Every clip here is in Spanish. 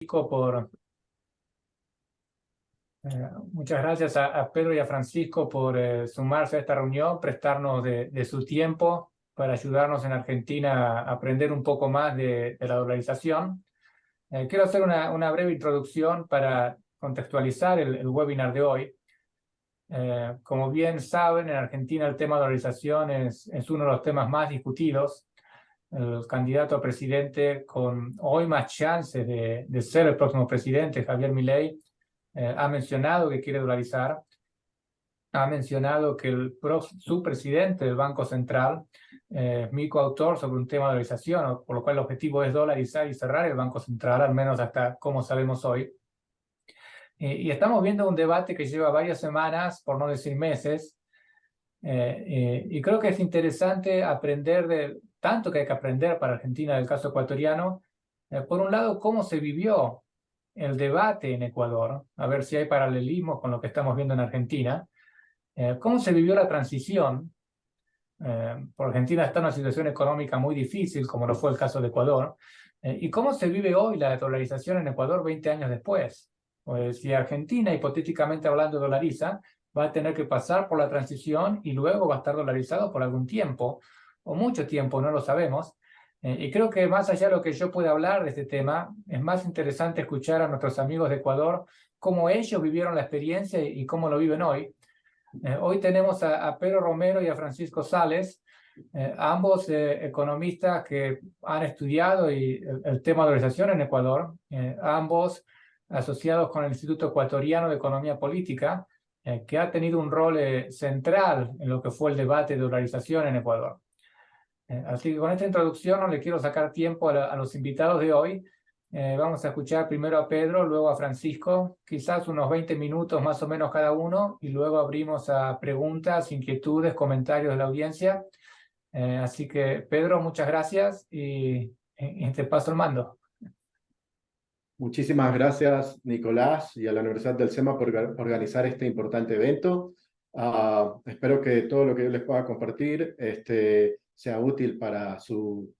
por, muchas gracias a Pedro y a Francisco por sumarse a esta reunión, prestarnos de su tiempo para ayudarnos en Argentina a aprender un poco más de la dolarización. Quiero hacer una breve introducción para contextualizar el webinar de hoy. Como bien saben, en Argentina el tema de dolarización es uno de los temas más discutidos. El candidato a presidente con hoy más chances de ser el próximo presidente, Javier Milei, ha mencionado que quiere dolarizar, ha mencionado que su presidente del Banco Central es mi coautor sobre un tema de dolarización, por lo cual el objetivo es dolarizar y cerrar el Banco Central, al menos hasta como sabemos hoy. Y estamos viendo un debate que lleva varias semanas, por no decir meses, y creo que es interesante aprender de tanto que hay que aprender para Argentina del caso ecuatoriano. Por un lado, cómo se vivió el debate en Ecuador, a ver si hay paralelismos con lo que estamos viendo en Argentina. Cómo se vivió la transición. Por Argentina está en una situación económica muy difícil, como lo fue el caso de Ecuador. Y cómo se vive hoy la dolarización en Ecuador 20 años después. Pues si Argentina, hipotéticamente hablando, dolariza, va a tener que pasar por la transición y luego va a estar dolarizado por algún tiempo, o mucho tiempo, no lo sabemos. Y creo que más allá de lo que yo pueda hablar de este tema, es más interesante escuchar a nuestros amigos de Ecuador cómo ellos vivieron la experiencia y cómo lo viven hoy. Hoy tenemos a Pedro Romero y a Francisco Sales, ambos economistas que han estudiado el tema de dolarización en Ecuador, ambos asociados con el Instituto Ecuatoriano de Economía Política, que ha tenido un rol central en lo que fue el debate de dolarización en Ecuador. Así que con esta introducción no le quiero sacar tiempo a los invitados de hoy. Vamos a escuchar primero a Pedro, luego a Francisco, quizás unos 20 minutos más o menos cada uno, y luego abrimos a preguntas, inquietudes, comentarios de la audiencia. Así que, Pedro, muchas gracias y te paso el mando. Muchísimas gracias, Nicolás, y a la Universidad del SEMA por organizar este importante evento. Espero que todo lo que yo les pueda compartir sea útil para su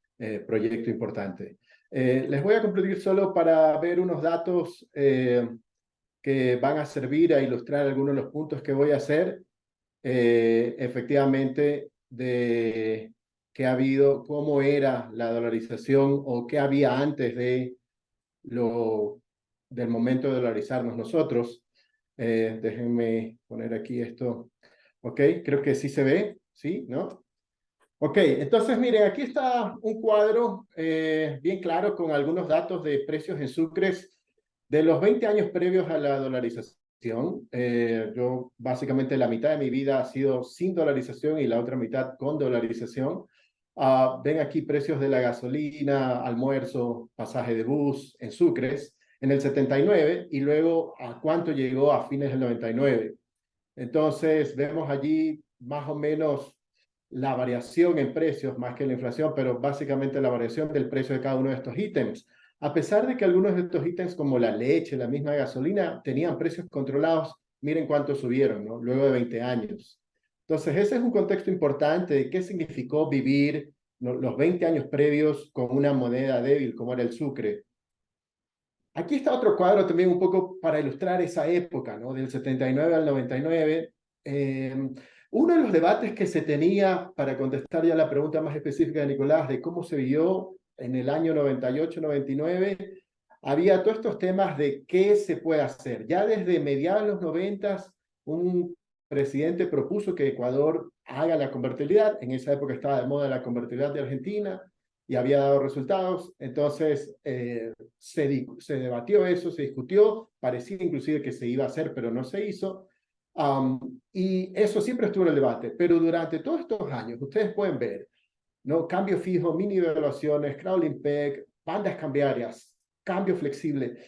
proyecto importante. Les voy a compartir solo para ver unos datos que van a servir a ilustrar algunos de los puntos que voy a hacer. Efectivamente, de qué ha habido, cómo era la dolarización o qué había antes del momento de dolarizarnos nosotros. Déjenme poner aquí esto. Ok, creo que sí se ve, ¿sí? ¿No? Ok, entonces miren, aquí está un cuadro bien claro con algunos datos de precios en sucres de los 20 años previos a la dolarización. Yo básicamente la mitad de mi vida ha sido sin dolarización y la otra mitad con dolarización. Ven aquí precios de la gasolina, almuerzo, pasaje de bus en sucres en el 79 y luego a cuánto llegó a fines del 99. Entonces vemos allí más o menos la variación en precios más que la inflación, pero básicamente la variación del precio de cada uno de estos ítems. A pesar de que algunos de estos ítems como la leche, la misma gasolina, tenían precios controlados, miren cuánto subieron, ¿no? Luego de 20 años. Entonces ese es un contexto importante de qué significó vivir los 20 años previos con una moneda débil como era el sucre. Aquí está otro cuadro también un poco para ilustrar esa época, ¿no? Del 79 al 99. Uno de los debates que se tenía, para contestar ya la pregunta más específica de Nicolás, de cómo se vivió en el año 98-99, había todos estos temas de qué se puede hacer. Ya desde mediados de los 90, un presidente propuso que Ecuador haga la convertibilidad. En esa época estaba de moda la convertibilidad de Argentina y había dado resultados. Entonces se debatió eso, se discutió, parecía inclusive que se iba a hacer, pero no se hizo. Y eso siempre estuvo en el debate, pero durante todos estos años, ustedes pueden ver, ¿no? Cambio fijo, mini devaluaciones, crawling peg, bandas cambiarias, cambio flexible.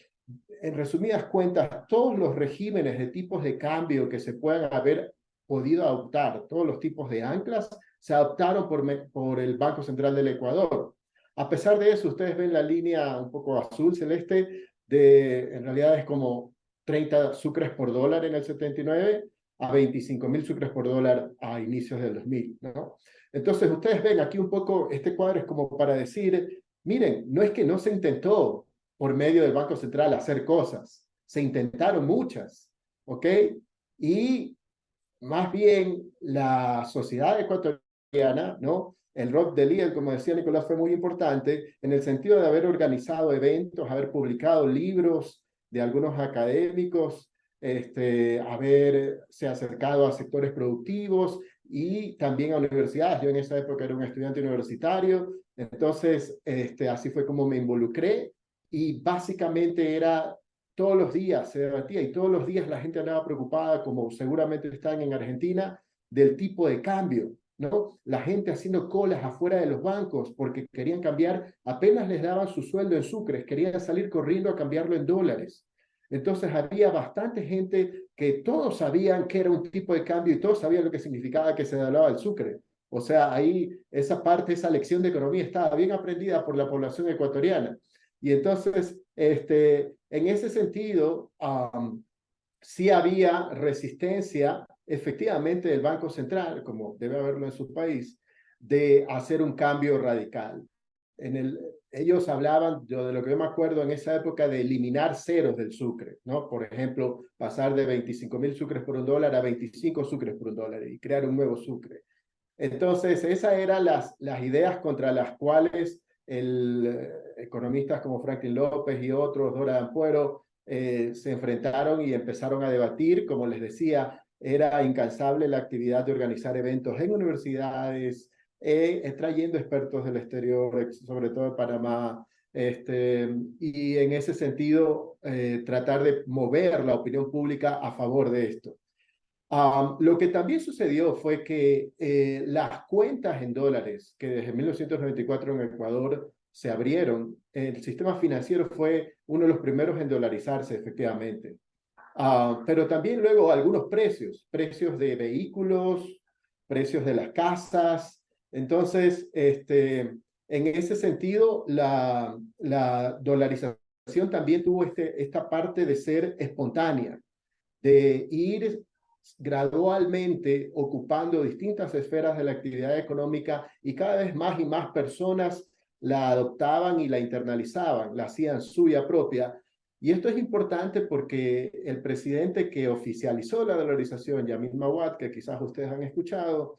En resumidas cuentas, todos los regímenes de tipos de cambio que se puedan haber podido adoptar, todos los tipos de anclas, se adoptaron por el Banco Central del Ecuador. A pesar de eso, ustedes ven la línea un poco azul celeste, en realidad es como 30 sucres por dólar en el 79 a 25.000 sucres por dólar a inicios del 2000, ¿no? Entonces ustedes ven aquí un poco, este cuadro es como para decir, miren, no es que no se intentó, por medio del Banco Central hacer cosas. Se intentaron muchas, ¿ok? Y más bien la sociedad ecuatoriana, ¿no? El rock de Lille, como decía Nicolás, fue muy importante en el sentido de haber organizado eventos, haber publicado libros de algunos académicos, haberse acercado a sectores productivos y también a universidades. Yo en esa época era un estudiante universitario, entonces así fue como me involucré y básicamente era todos los días se debatía y todos los días la gente andaba preocupada, como seguramente están en Argentina, del tipo de cambio, ¿no? La gente haciendo colas afuera de los bancos porque querían cambiar, apenas les daban su sueldo en sucres, querían salir corriendo a cambiarlo en dólares. Entonces había bastante gente que todos sabían que era un tipo de cambio y todos sabían lo que significaba que se devaluaba el sucre. O sea, ahí esa parte, esa lección de economía estaba bien aprendida por la población ecuatoriana. Y entonces, en ese sentido, sí había resistencia efectivamente del Banco Central, como debe haberlo en su país, de hacer un cambio radical. Ellos hablaban, de lo que yo me acuerdo en esa época, de eliminar ceros del sucre, ¿no? Por ejemplo, pasar de 25.000 sucres por $1 a 25 sucres por $1 y crear un nuevo sucre. Entonces, esas eran las ideas contra las cuales economistas como Franklin López y otros, Dora Ampuero, se enfrentaron y empezaron a debatir. Como les decía, era incansable la actividad de organizar eventos en universidades, trayendo expertos del exterior, sobre todo de Panamá, y en ese sentido tratar de mover la opinión pública a favor de esto. Lo que también sucedió fue que las cuentas en dólares que desde 1994 en Ecuador se abrieron, el sistema financiero fue uno de los primeros en dolarizarse efectivamente. Pero también luego algunos precios de vehículos, precios de las casas. Entonces, en ese sentido, la dolarización también tuvo esta parte de ser espontánea, de ir gradualmente ocupando distintas esferas de la actividad económica y cada vez más y más personas la adoptaban y la internalizaban, la hacían suya propia. Y esto es importante porque el presidente que oficializó la dolarización, Yamil Mawad, que quizás ustedes han escuchado,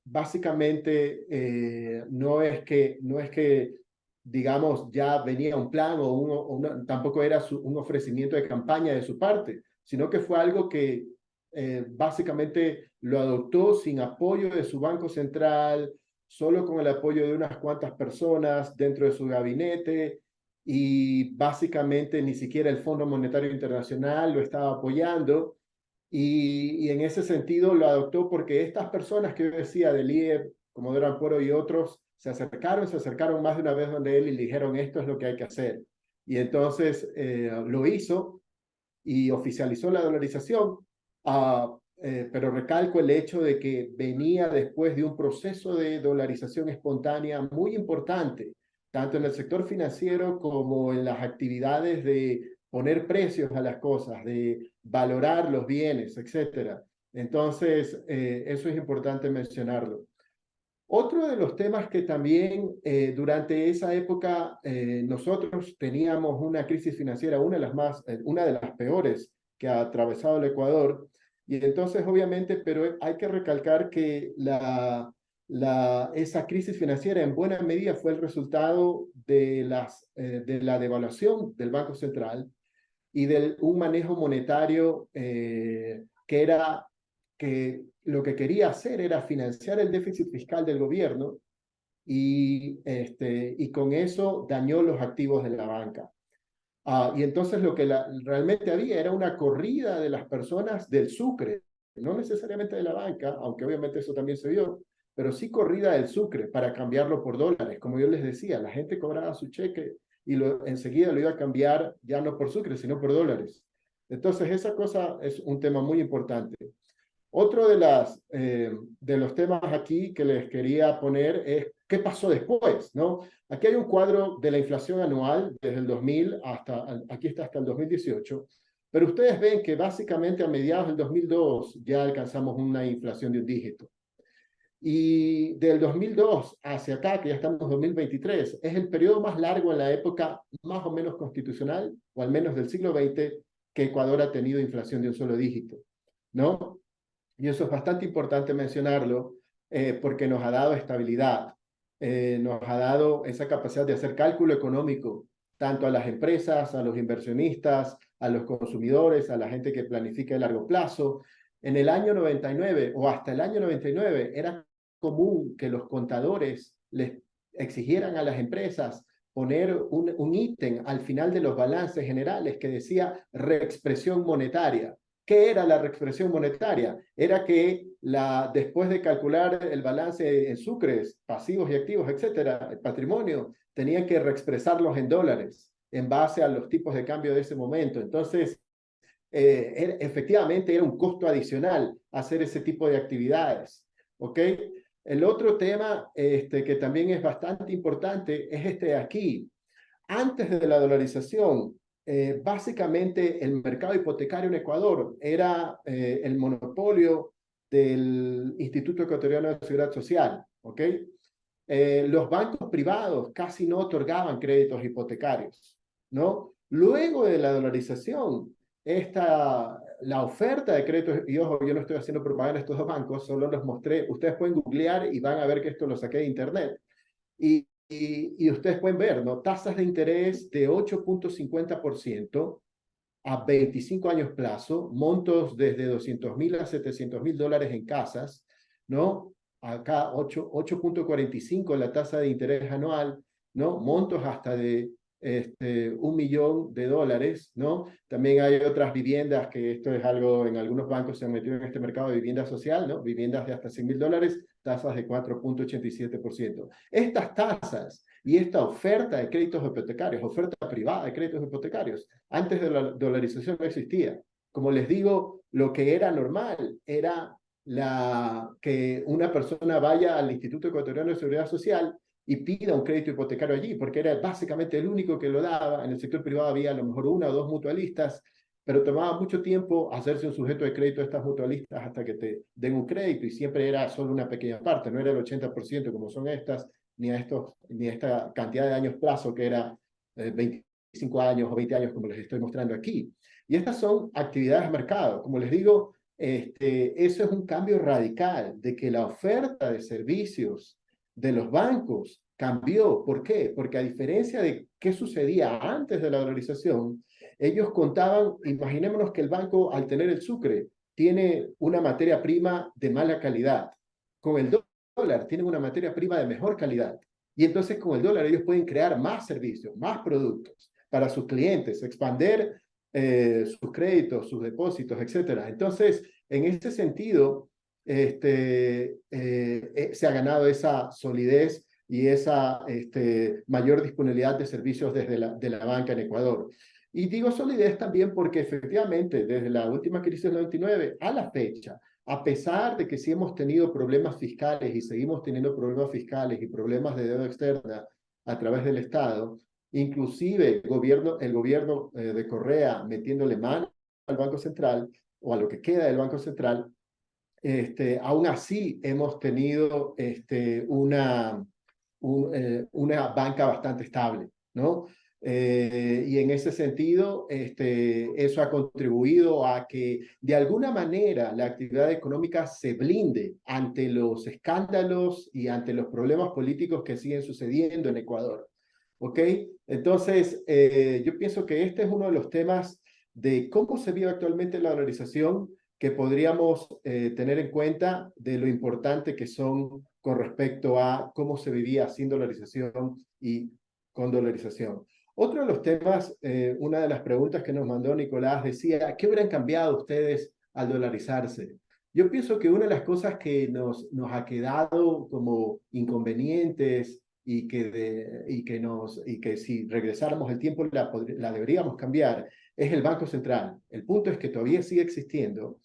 básicamente no es que digamos, ya venía un plan tampoco era un ofrecimiento de campaña de su parte, sino que fue algo que básicamente lo adoptó sin apoyo de su Banco Central, solo con el apoyo de unas cuantas personas dentro de su gabinete, y básicamente ni siquiera el Fondo Monetario Internacional lo estaba apoyando, y en ese sentido lo adoptó porque estas personas que yo decía, del IEP, como Durán Poro y otros, se acercaron más de una vez donde él y le dijeron esto es lo que hay que hacer. Y entonces lo hizo y oficializó la dolarización, pero recalco el hecho de que venía después de un proceso de dolarización espontánea muy importante, tanto en el sector financiero como en las actividades de poner precios a las cosas, de valorar los bienes, etc. Entonces, eso es importante mencionarlo. Otro de los temas que también durante esa época nosotros teníamos una crisis financiera, una de las peores que ha atravesado el Ecuador, y entonces obviamente, pero hay que recalcar que esa crisis financiera en buena medida fue el resultado de la devaluación del Banco Central y de un manejo monetario que lo que quería hacer era financiar el déficit fiscal del gobierno y con eso dañó los activos de la banca. Y entonces lo que realmente había era una corrida de las personas del sucre, no necesariamente de la banca, aunque obviamente eso también se vio, pero sí corrida del sucre para cambiarlo por dólares. Como yo les decía, la gente cobraba su cheque y enseguida lo iba a cambiar ya no por sucre, sino por dólares. Entonces esa cosa es un tema muy importante. Otro de los temas aquí que les quería poner es qué pasó después, ¿no? Aquí hay un cuadro de la inflación anual desde el 2000 aquí está hasta el 2018, pero ustedes ven que básicamente a mediados del 2002 ya alcanzamos una inflación de un dígito. Y del 2002 hacia acá, que ya estamos en 2023, es el periodo más largo en la época más o menos constitucional, o al menos del siglo XX, que Ecuador ha tenido inflación de un solo dígito, ¿no? Y eso es bastante importante mencionarlo, porque nos ha dado estabilidad, nos ha dado esa capacidad de hacer cálculo económico, tanto a las empresas, a los inversionistas, a los consumidores, a la gente que planifica a largo plazo. En el año 99 o hasta el año 99 era común que los contadores les exigieran a las empresas poner un ítem al final de los balances generales que decía reexpresión monetaria. ¿Qué era la reexpresión monetaria? Era que después de calcular el balance en sucres, pasivos y activos, etcétera, el patrimonio, tenían que reexpresarlos en dólares en base a los tipos de cambio de ese momento. Entonces, efectivamente era un costo adicional hacer ese tipo de actividades. ¿Ok? El otro tema que también es bastante importante es este de aquí. Antes de la dolarización, básicamente el mercado hipotecario en Ecuador era el monopolio del Instituto Ecuatoriano de Seguridad Social, ¿ok? Los bancos privados casi no otorgaban créditos hipotecarios, ¿no? Luego de la dolarización, la oferta de créditos, y ojo, yo no estoy haciendo propaganda de estos dos bancos, solo los mostré, ustedes pueden googlear y van a ver que esto lo saqué de internet. Y ustedes pueden ver, ¿no? Tasas de interés de 8.50% a 25 años plazo, montos desde 200.000 a 700.000 dólares en casas, ¿no? Acá 8.45 la tasa de interés anual, ¿no? Montos hasta de 1 millón de dólares, ¿no? También hay otras viviendas, que esto es algo, en algunos bancos se han metido en este mercado de vivienda social, ¿no? Viviendas de hasta 100.000 dólares, tasas de 4.87%. Estas tasas y esta oferta de créditos hipotecarios, oferta privada de créditos hipotecarios, antes de la dolarización no existía. Como les digo, lo que era normal era que una persona vaya al Instituto Ecuatoriano de Seguridad Social y pida un crédito hipotecario allí, porque era básicamente el único que lo daba. En el sector privado había a lo mejor una o dos mutualistas, pero tomaba mucho tiempo hacerse un sujeto de crédito de estas mutualistas hasta que te den un crédito, y siempre era solo una pequeña parte, no era el 80% como son estas, ni a esta cantidad de años plazo que era 25 años o 20 años como les estoy mostrando aquí. Y estas son actividades de mercado. Como les digo, eso es un cambio radical de que la oferta de servicios de los bancos cambió. ¿Por qué? Porque a diferencia de qué sucedía antes de la dolarización, ellos contaban, imaginémonos que el banco, al tener el sucre, tiene una materia prima de mala calidad. Con el dólar tienen una materia prima de mejor calidad. Y entonces con el dólar ellos pueden crear más servicios, más productos para sus clientes, expander sus créditos, sus depósitos, etcétera. Entonces, en este sentido, se ha ganado esa solidez y esa mayor disponibilidad de servicios desde de la banca en Ecuador. Y digo solidez también porque efectivamente desde la última crisis del 99 a la fecha, a pesar de que sí hemos tenido problemas fiscales y seguimos teniendo problemas fiscales y problemas de deuda externa a través del Estado, inclusive el gobierno de Correa metiéndole mano al Banco Central o a lo que queda del Banco Central, aún así hemos tenido una banca bastante estable, ¿no? Y en ese sentido, eso ha contribuido a que de alguna manera la actividad económica se blinde ante los escándalos y ante los problemas políticos que siguen sucediendo en Ecuador. ¿Ok? Entonces, yo pienso que este es uno de los temas de cómo se vive actualmente la dolarización que podríamos tener en cuenta de lo importante que son con respecto a cómo se vivía sin dolarización y con dolarización. Otro de los temas, una de las preguntas que nos mandó Nicolás decía, ¿qué hubieran cambiado ustedes al dolarizarse? Yo pienso que una de las cosas que nos ha quedado como inconvenientes y que si regresáramos el tiempo la deberíamos cambiar, es el Banco Central. El punto es que todavía sigue existiendo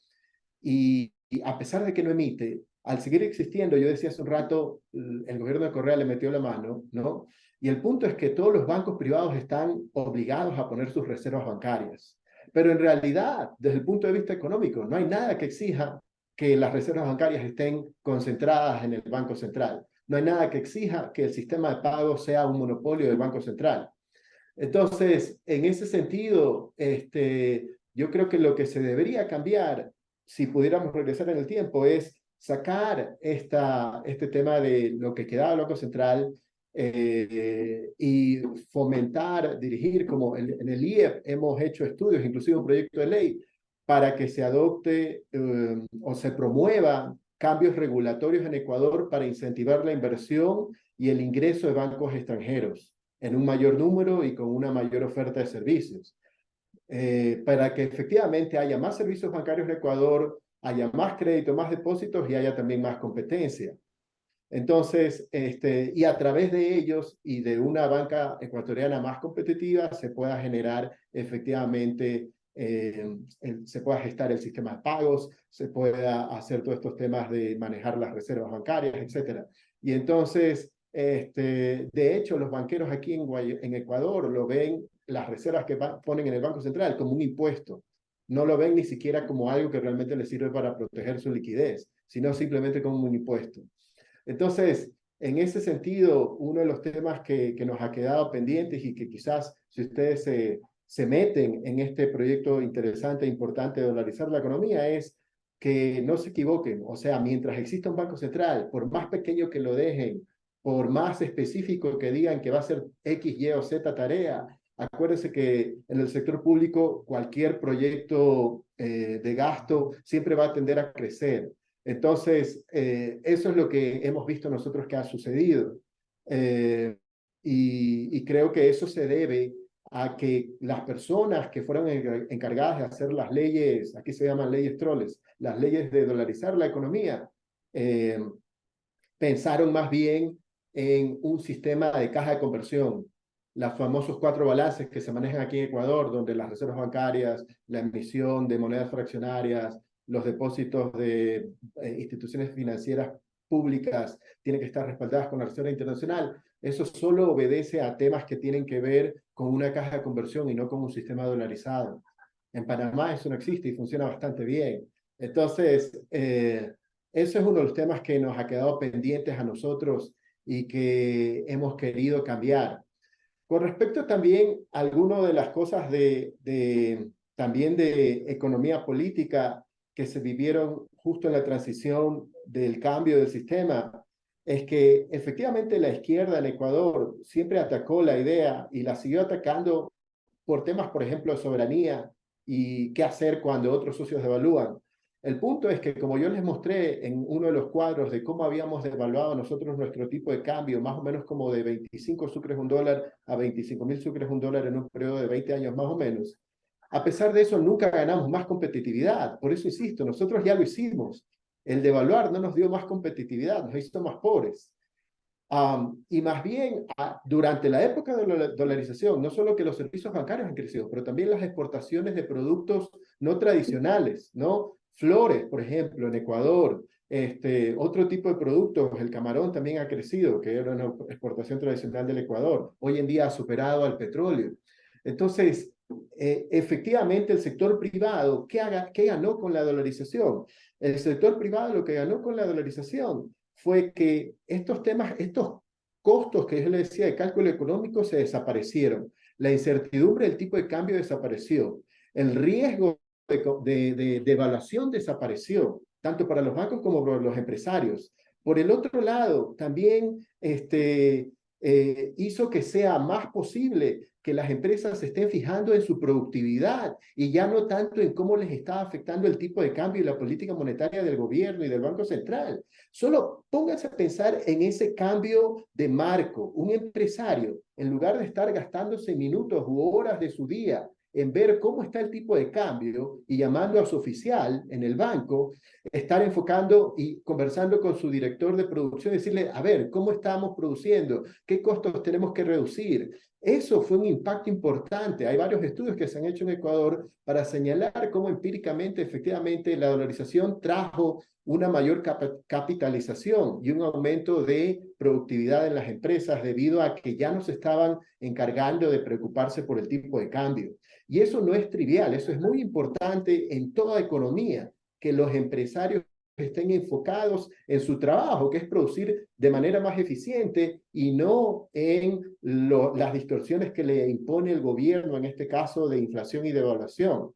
y a pesar de que no emite, al seguir existiendo, yo decía hace un rato, el gobierno de Correa le metió la mano, ¿no? Y el punto es que todos los bancos privados están obligados a poner sus reservas bancarias. Pero en realidad, desde el punto de vista económico, no hay nada que exija que las reservas bancarias estén concentradas en el Banco Central. No hay nada que exija que el sistema de pago sea un monopolio del Banco Central. Entonces, en ese sentido, yo creo que lo que se debería cambiar, si pudiéramos regresar en el tiempo, es sacar este tema de lo que quedaba del Banco Central y fomentar, dirigir, como en el IEP hemos hecho estudios, inclusive un proyecto de ley, para que se adopte o se promueva cambios regulatorios en Ecuador para incentivar la inversión y el ingreso de bancos extranjeros en un mayor número y con una mayor oferta de servicios, para que efectivamente haya más servicios bancarios en Ecuador, haya más crédito, más depósitos y haya también más competencia. Entonces, y a través de ellos y de una banca ecuatoriana más competitiva, se pueda generar efectivamente, se pueda gestar el sistema de pagos, se pueda hacer todos estos temas de manejar las reservas bancarias, etcétera. Y entonces, de hecho, los banqueros aquí en Ecuador lo ven, las reservas que ponen en el Banco Central, como un impuesto. No lo ven ni siquiera como algo que realmente les sirve para proteger su liquidez, sino simplemente como un impuesto. Entonces, en ese sentido, uno de los temas que nos ha quedado pendientes y que quizás si ustedes se meten en este proyecto interesante e importante de dolarizar la economía es que no se equivoquen. O sea, mientras exista un banco central, por más pequeño que lo dejen, por más específico que digan que va a ser X, Y o Z tarea, acuérdense que en el sector público cualquier proyecto de gasto siempre va a tender a crecer. Entonces, eso es lo que hemos visto nosotros que ha sucedido. Y creo que eso se debe a que las personas que fueron encargadas de hacer las leyes, aquí se llaman leyes troles, las leyes de dolarizar la economía, pensaron más bien en un sistema de caja de conversión, los famosos 4 balances que se manejan aquí en Ecuador, donde las reservas bancarias, la emisión de monedas fraccionarias, los depósitos de instituciones financieras públicas tienen que estar respaldadas con la Reserva Internacional. Eso solo obedece a temas que tienen que ver con una caja de conversión y no con un sistema dolarizado. En Panamá eso no existe y funciona bastante bien. Entonces, eso es uno de los temas que nos ha quedado pendientes a nosotros y que hemos querido cambiar. Con respecto también a algunas de las cosas también de economía política que se vivieron justo en la transición del cambio del sistema, es que efectivamente la izquierda en Ecuador siempre atacó la idea y la siguió atacando por temas, por ejemplo, de soberanía y qué hacer cuando otros socios devalúan. El punto es que, como yo les mostré en uno de los cuadros de cómo habíamos devaluado nosotros nuestro tipo de cambio, más o menos como de 25 sucres un dólar a 25.000 sucres un dólar en un periodo de 20 años más o menos, a pesar de eso nunca ganamos más competitividad. Por eso insisto, nosotros ya lo hicimos. El devaluar no nos dio más competitividad, nos hizo más pobres. Y más bien, durante la época de la dolarización, no solo que los servicios bancarios han crecido, pero también las exportaciones de productos no tradicionales, ¿no? Flores, por ejemplo, en Ecuador, otro tipo de productos, el camarón también ha crecido, que era una exportación tradicional del Ecuador. Hoy en día ha superado al petróleo. Entonces, efectivamente, el sector privado, ¿qué ganó con la dolarización? El sector privado lo que ganó con la dolarización fue que estos temas, estos costos que yo le decía de cálculo económico se desaparecieron. La incertidumbre del tipo de cambio desapareció. El riesgo de evaluación desapareció, tanto para los bancos como para los empresarios. Por el otro lado, también hizo que sea más posible que las empresas se estén fijando en su productividad y ya no tanto en cómo les está afectando el tipo de cambio y la política monetaria del gobierno y del Banco Central. Solo pónganse a pensar en ese cambio de marco. Un empresario, en lugar de estar gastándose minutos u horas de su día en ver cómo está el tipo de cambio y llamando a su oficial en el banco, estar enfocando y conversando con su director de producción, decirle, a ver, ¿cómo estamos produciendo? ¿Qué costos tenemos que reducir? Eso fue un impacto importante. Hay varios estudios que se han hecho en Ecuador para señalar cómo empíricamente, efectivamente, la dolarización trajo una mayor capitalización y un aumento de productividad en las empresas debido a que ya no se estaban encargando de preocuparse por el tipo de cambio. Y eso no es trivial, eso es muy importante en toda economía, que los empresarios estén enfocados en su trabajo, que es producir de manera más eficiente y no en las distorsiones que le impone el gobierno, en este caso de inflación y devaluación.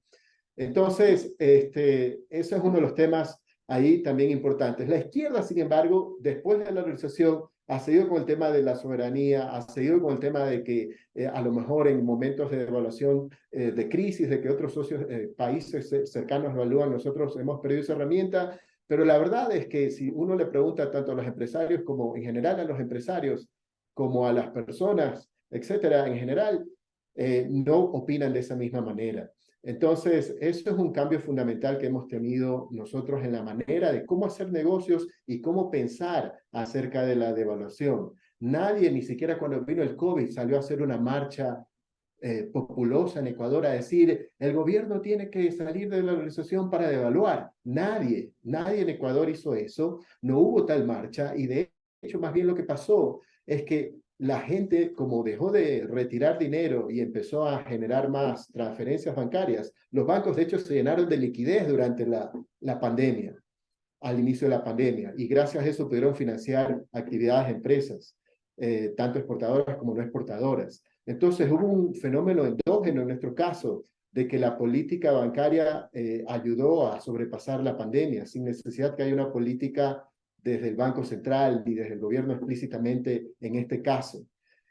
Entonces, ese es uno de los temas ahí también importantes. La izquierda, sin embargo, después de la dolarización, ha seguido con el tema de la soberanía, ha seguido con el tema de que a lo mejor en momentos de devaluación, de crisis, de que otros socios, países cercanos evalúan, nosotros hemos perdido esa herramienta, pero la verdad es que si uno le pregunta tanto a los empresarios como en general a los empresarios, como a las personas, etcétera, en general, no opinan de esa misma manera. Entonces, eso es un cambio fundamental que hemos tenido nosotros en la manera de cómo hacer negocios y cómo pensar acerca de la devaluación. Nadie, ni siquiera cuando vino el COVID, salió a hacer una marcha populosa en Ecuador a decir, el gobierno tiene que salir de la dolarización para devaluar. Nadie en Ecuador hizo eso, no hubo tal marcha y de hecho más bien lo que pasó es que la gente, como dejó de retirar dinero y empezó a generar más transferencias bancarias, los bancos de hecho se llenaron de liquidez durante la pandemia, al inicio de la pandemia, y gracias a eso pudieron financiar actividades de empresas, tanto exportadoras como no exportadoras. Entonces hubo un fenómeno endógeno en nuestro caso, de que la política bancaria ayudó a sobrepasar la pandemia, sin necesidad que haya una política desde el Banco Central y desde el gobierno explícitamente en este caso.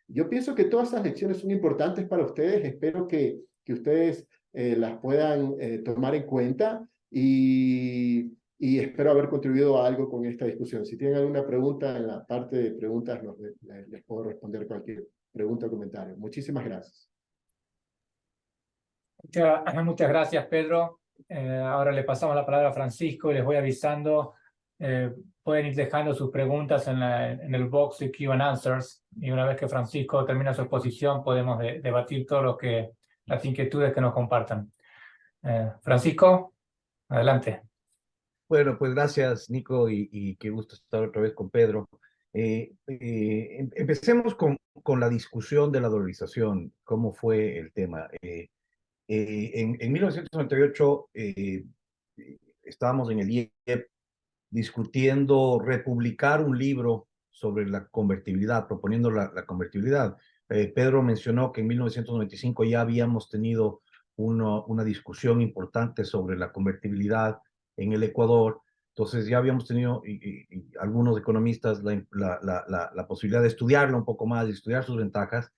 Yo pienso que todas esas lecciones son importantes para ustedes, espero que ustedes las puedan tomar en cuenta y espero haber contribuido a algo con esta discusión. Si tienen alguna pregunta en la parte de preguntas, les puedo responder cualquier pregunta o comentario. Muchísimas gracias. Muchas gracias, Pedro. Ahora le pasamos la palabra a Francisco y les voy avisando. Pueden ir dejando sus preguntas en el box de Q&Answers y una vez que Francisco termina su exposición podemos debatir todas las inquietudes que nos compartan. Francisco, adelante. Bueno, pues gracias, Nico, y qué gusto estar otra vez con Pedro. Empecemos con la discusión de la dolarización, cómo fue el tema. En 1998 estábamos en el IEP discutiendo republicar un libro sobre la convertibilidad, proponiendo la convertibilidad. Pedro mencionó que en 1995 ya habíamos tenido una discusión importante sobre la convertibilidad en el Ecuador. Entonces ya habíamos tenido y algunos economistas la posibilidad de estudiarla un poco más, de estudiar sus ventajas.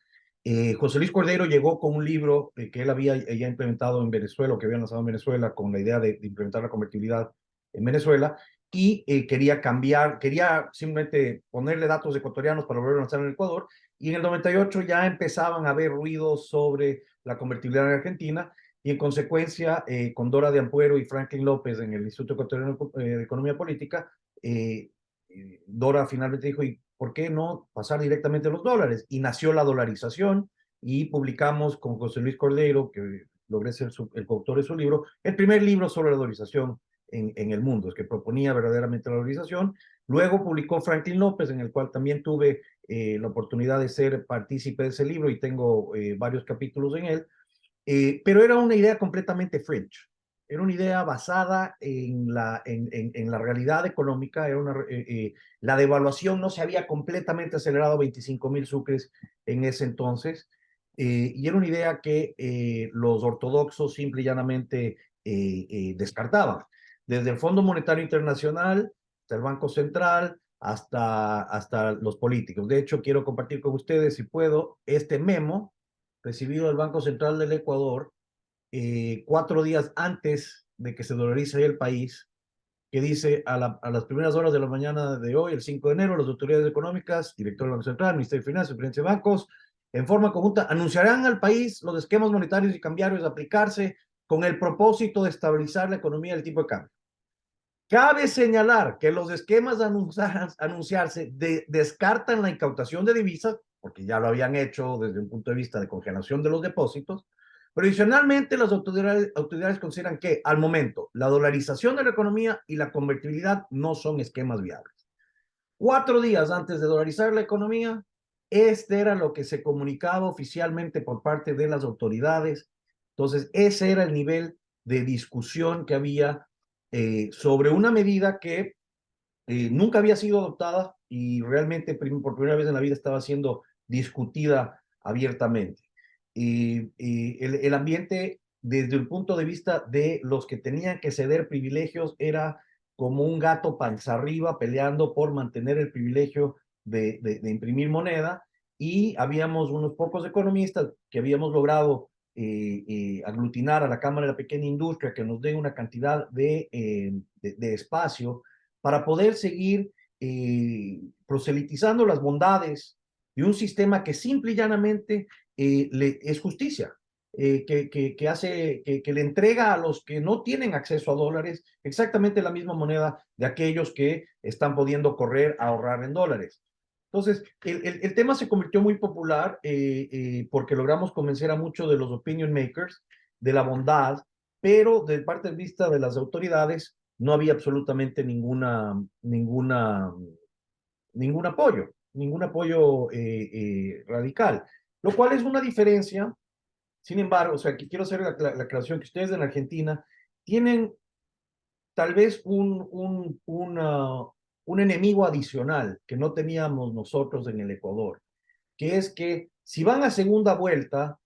José Luis Cordero llegó con un libro que él había ya implementado en Venezuela, que había lanzado en Venezuela, con la idea de implementar la convertibilidad en Venezuela, y quería simplemente ponerle datos ecuatorianos para volver a lanzar en el Ecuador, y en el 98 ya empezaban a haber ruidos sobre la convertibilidad en Argentina, y en consecuencia, con Dora de Ampuero y Franklin López en el Instituto Ecuatoriano de Economía Política, Dora finalmente dijo, ¿y por qué no pasar directamente a los dólares? Y nació la dolarización, y publicamos con José Luis Cordero, que logré ser el coautor de su libro, el primer libro sobre la dolarización en el mundo, que proponía verdaderamente la dolarización. Luego publicó Franklin López, en el cual también tuve la oportunidad de ser partícipe de ese libro y tengo varios capítulos en él, pero era una idea completamente fringe. Era una idea basada en la realidad económica. La devaluación no se había completamente acelerado a 25,000 sucres en ese entonces, y era una idea que los ortodoxos simple y llanamente descartaban. Desde el Fondo Monetario Internacional, hasta el Banco Central, hasta los políticos. De hecho, quiero compartir con ustedes, si puedo, este memo recibido del Banco Central del Ecuador 4 días antes de que se dolarice el país, que dice a las primeras horas de la mañana de hoy, el 5 de enero, las autoridades económicas, director del Banco Central, Ministerio de Finanzas, Presidencia de Bancos, en forma conjunta anunciarán al país los esquemas monetarios y cambiarios a aplicarse con el propósito de estabilizar la economía del tipo de cambio. Cabe señalar que los esquemas anunciarse descartan la incautación de divisas, porque ya lo habían hecho desde un punto de vista de congelación de los depósitos, pero adicionalmente las autoridades consideran que al momento la dolarización de la economía y la convertibilidad no son esquemas viables. 4 días antes de dolarizar la economía, este era lo que se comunicaba oficialmente por parte de las autoridades. Entonces ese era el nivel de discusión que había sobre una medida que nunca había sido adoptada y realmente por primera vez en la vida estaba siendo discutida abiertamente. El ambiente, desde el punto de vista de los que tenían que ceder privilegios, era como un gato panza arriba peleando por mantener el privilegio de imprimir moneda, y habíamos unos pocos economistas que habíamos logrado aglutinar a la Cámara de la Pequeña Industria que nos den una cantidad de espacio para poder seguir proselitizando las bondades de un sistema que simple y llanamente es justicia, que le entrega a los que no tienen acceso a dólares exactamente la misma moneda de aquellos que están pudiendo correr a ahorrar en dólares. Entonces, el tema se convirtió muy popular porque logramos convencer a muchos de los opinion makers de la bondad, pero de parte de vista de las autoridades no había absolutamente ningún apoyo radical, lo cual es una diferencia. Sin embargo, o sea, que quiero hacer la aclaración que ustedes en Argentina tienen tal vez un enemigo adicional que no teníamos nosotros en el Ecuador, que es que si van a segunda vuelta,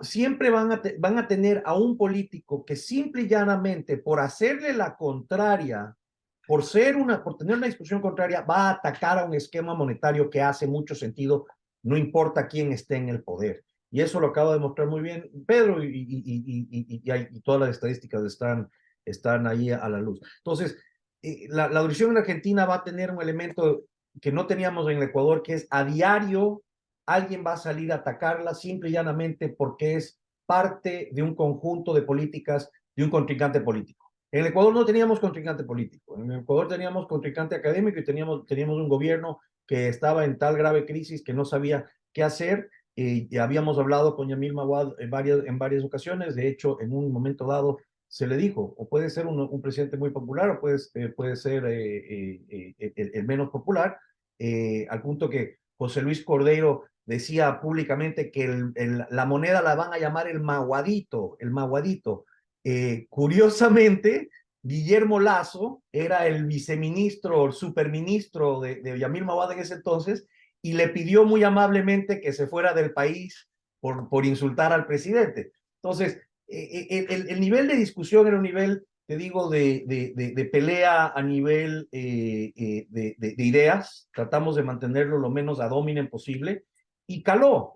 siempre van a tener a un político que simple y llanamente por hacerle la contraria, por tener una discusión contraria, va a atacar a un esquema monetario que hace mucho sentido, no importa quién esté en el poder. Y eso lo acaba de mostrar muy bien Pedro, y todas las estadísticas están ahí a la luz. Entonces, la dirección en Argentina va a tener un elemento que no teníamos en el Ecuador, que es a diario alguien va a salir a atacarla simple y llanamente porque es parte de un conjunto de políticas de un contrincante político. En el Ecuador no teníamos contrincante político, en el Ecuador teníamos contrincante académico y teníamos un gobierno que estaba en tal grave crisis que no sabía qué hacer. Y habíamos hablado con Yamil Mawad en varias ocasiones. De hecho, en un momento dado se le dijo, o puede ser un presidente muy popular o puede ser el menos popular, al punto que José Luis Cordeiro decía públicamente que la moneda la van a llamar el maguadito, el maguadito. Curiosamente, Guillermo Lasso era el viceministro, el superministro de Yamil Mawad en ese entonces, y le pidió muy amablemente que se fuera del país por insultar al presidente. Entonces, el nivel de discusión era un nivel, te digo, de pelea a nivel de ideas. Tratamos de mantenerlo lo menos ad hominem posible. Y caló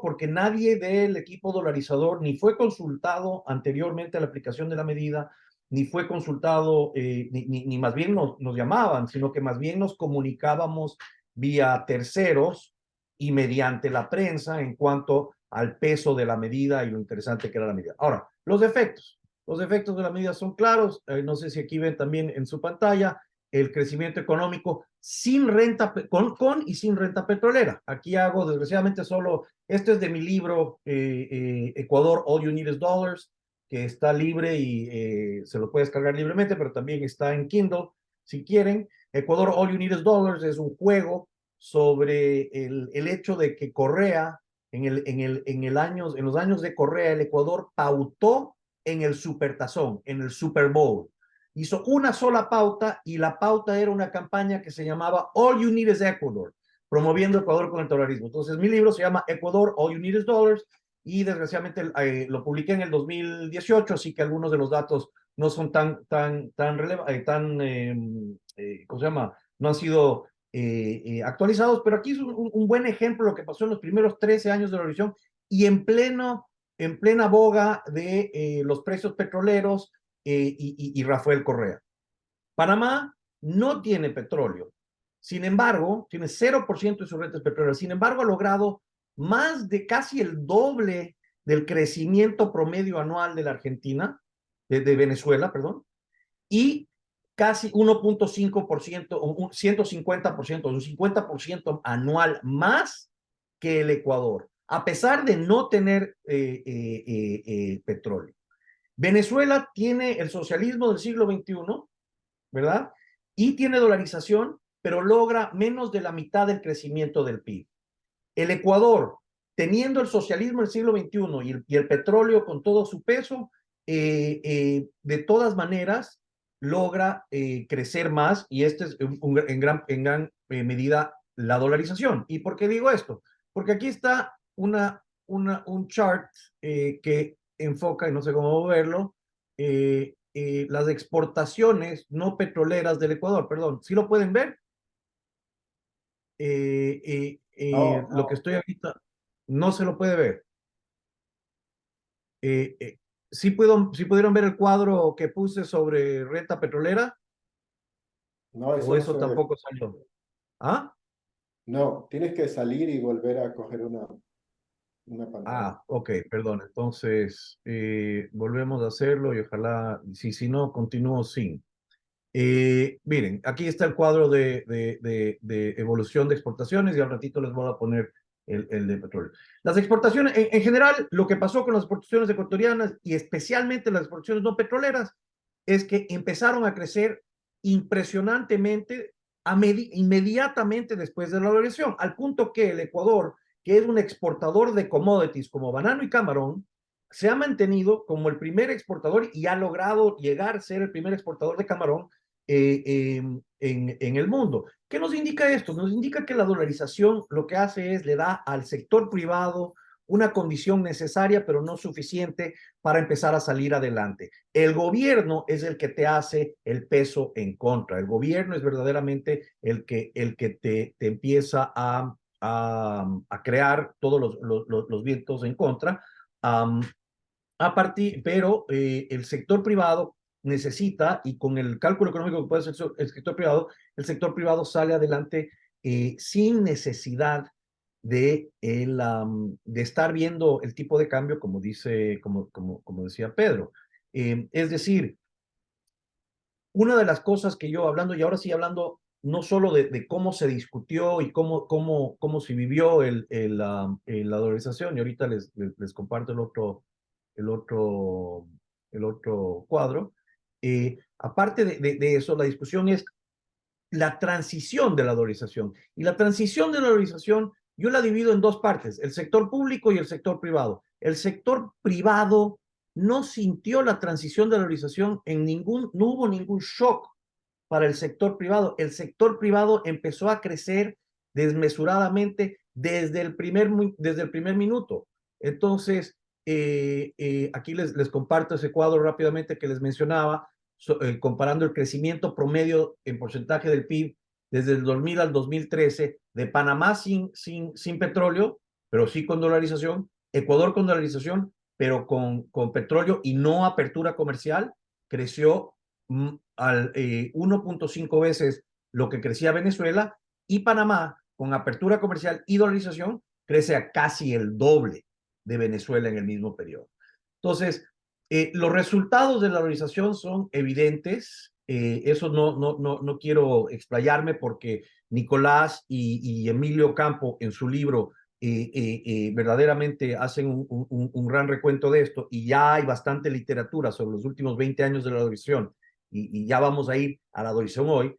porque nadie del equipo dolarizador ni fue consultado anteriormente a la aplicación de la medida, ni fue consultado, ni más bien nos llamaban, sino que más bien nos comunicábamos vía terceros y mediante la prensa en cuanto al peso de la medida y lo interesante que era la medida. Ahora, los efectos de la medida son claros. No sé si aquí ven también en su pantalla el crecimiento económico sin renta, con y sin renta petrolera. Aquí hago, desgraciadamente, esto es de mi libro Ecuador, All You Need is Dollars, que está libre y se lo puede descargar libremente, pero también está en Kindle, si quieren. Ecuador, All You Need is Dollars es un juego sobre el hecho de que Correa, en los años de Correa, el Ecuador pautó en el Supertazón, en el Super Bowl. Hizo una sola pauta y la pauta era una campaña que se llamaba All You Need is Ecuador, promoviendo Ecuador con el dolarismo. Entonces, mi libro se llama Ecuador, All You Need is Dollars, y desgraciadamente lo publiqué en el 2018, así que algunos de los datos no son tan ¿cómo se llama? No han sido actualizados, pero aquí es un buen ejemplo de lo que pasó en los primeros 13 años de la revolución y en plena boga de los precios petroleros y Rafael Correa. Panamá no tiene petróleo, sin embargo, tiene 0% de sus rentas petroleras, sin embargo, ha logrado más de casi el doble del crecimiento promedio anual de la Argentina, de Venezuela, perdón, y casi 1.5%, un 150%, un 50% anual más que el Ecuador, a pesar de no tener petróleo. Venezuela tiene el socialismo del siglo XXI, ¿verdad? Y tiene dolarización, pero logra menos de la mitad del crecimiento del PIB. El Ecuador, teniendo el socialismo del siglo XXI y el petróleo con todo su peso, de todas maneras, logra crecer más, y este es en gran medida la dolarización. ¿Y por qué digo esto? Porque aquí está un chart que enfoca, y no sé cómo verlo, las exportaciones no petroleras del Ecuador. Perdón, ¿sí lo pueden ver? Lo que estoy ahorita no se lo puede ver. ¿Sí pudieron ver el cuadro que puse sobre renta petrolera? No, eso ¿O no eso se ve. tampoco salió? ¿Ah? No, tienes que salir y volver a coger una pantalla. Ok, perdón. Entonces, volvemos a hacerlo y ojalá, si no, continúo sin. Miren, aquí está el cuadro de evolución de exportaciones y al ratito les voy a poner el de petróleo. Las exportaciones, en general, lo que pasó con las exportaciones ecuatorianas y especialmente las exportaciones no petroleras es que empezaron a crecer impresionantemente inmediatamente después de la dolarización, al punto que el Ecuador, que es un exportador de commodities como banano y camarón, se ha mantenido como el primer exportador y ha logrado llegar a ser el primer exportador de camarón en el mundo. ¿Qué nos indica esto? Nos indica que la dolarización lo que hace es le da al sector privado una condición necesaria, pero no suficiente para empezar a salir adelante. El gobierno es el que te hace el peso en contra. El gobierno es verdaderamente el que te empieza a crear todos los vientos en contra. Pero el sector privado necesita, y con el cálculo económico que puede hacer el sector privado sale adelante sin necesidad de estar viendo el tipo de cambio, como decía Pedro. Es decir, una de las cosas que yo hablando, y ahora sí hablando no solo de cómo se discutió y cómo se vivió la dolarización, y ahorita les comparto el otro, el otro cuadro. Aparte de eso, la discusión es la transición de la dolarización. Y la transición de la dolarización yo la divido en dos partes, el sector público y el sector privado. El sector privado no sintió la transición de la dolarización no hubo ningún shock para el sector privado. El sector privado empezó a crecer desmesuradamente desde el primer minuto. Entonces, aquí les comparto ese cuadro rápidamente que les mencionaba, comparando el crecimiento promedio en porcentaje del PIB desde el 2000 al 2013 de Panamá sin petróleo, pero sí con dolarización, Ecuador con dolarización, pero con petróleo y no apertura comercial, creció al 1.5 veces lo que crecía Venezuela, y Panamá, con apertura comercial y dolarización, crece a casi el doble de Venezuela en el mismo periodo. Entonces, los resultados de la dolarización son evidentes. Eso no quiero explayarme porque Nicolás y Emilio Campo en su libro verdaderamente hacen un gran recuento de esto, y ya hay bastante literatura sobre los últimos 20 años de la dolarización, y ya vamos a ir a la dolarización hoy.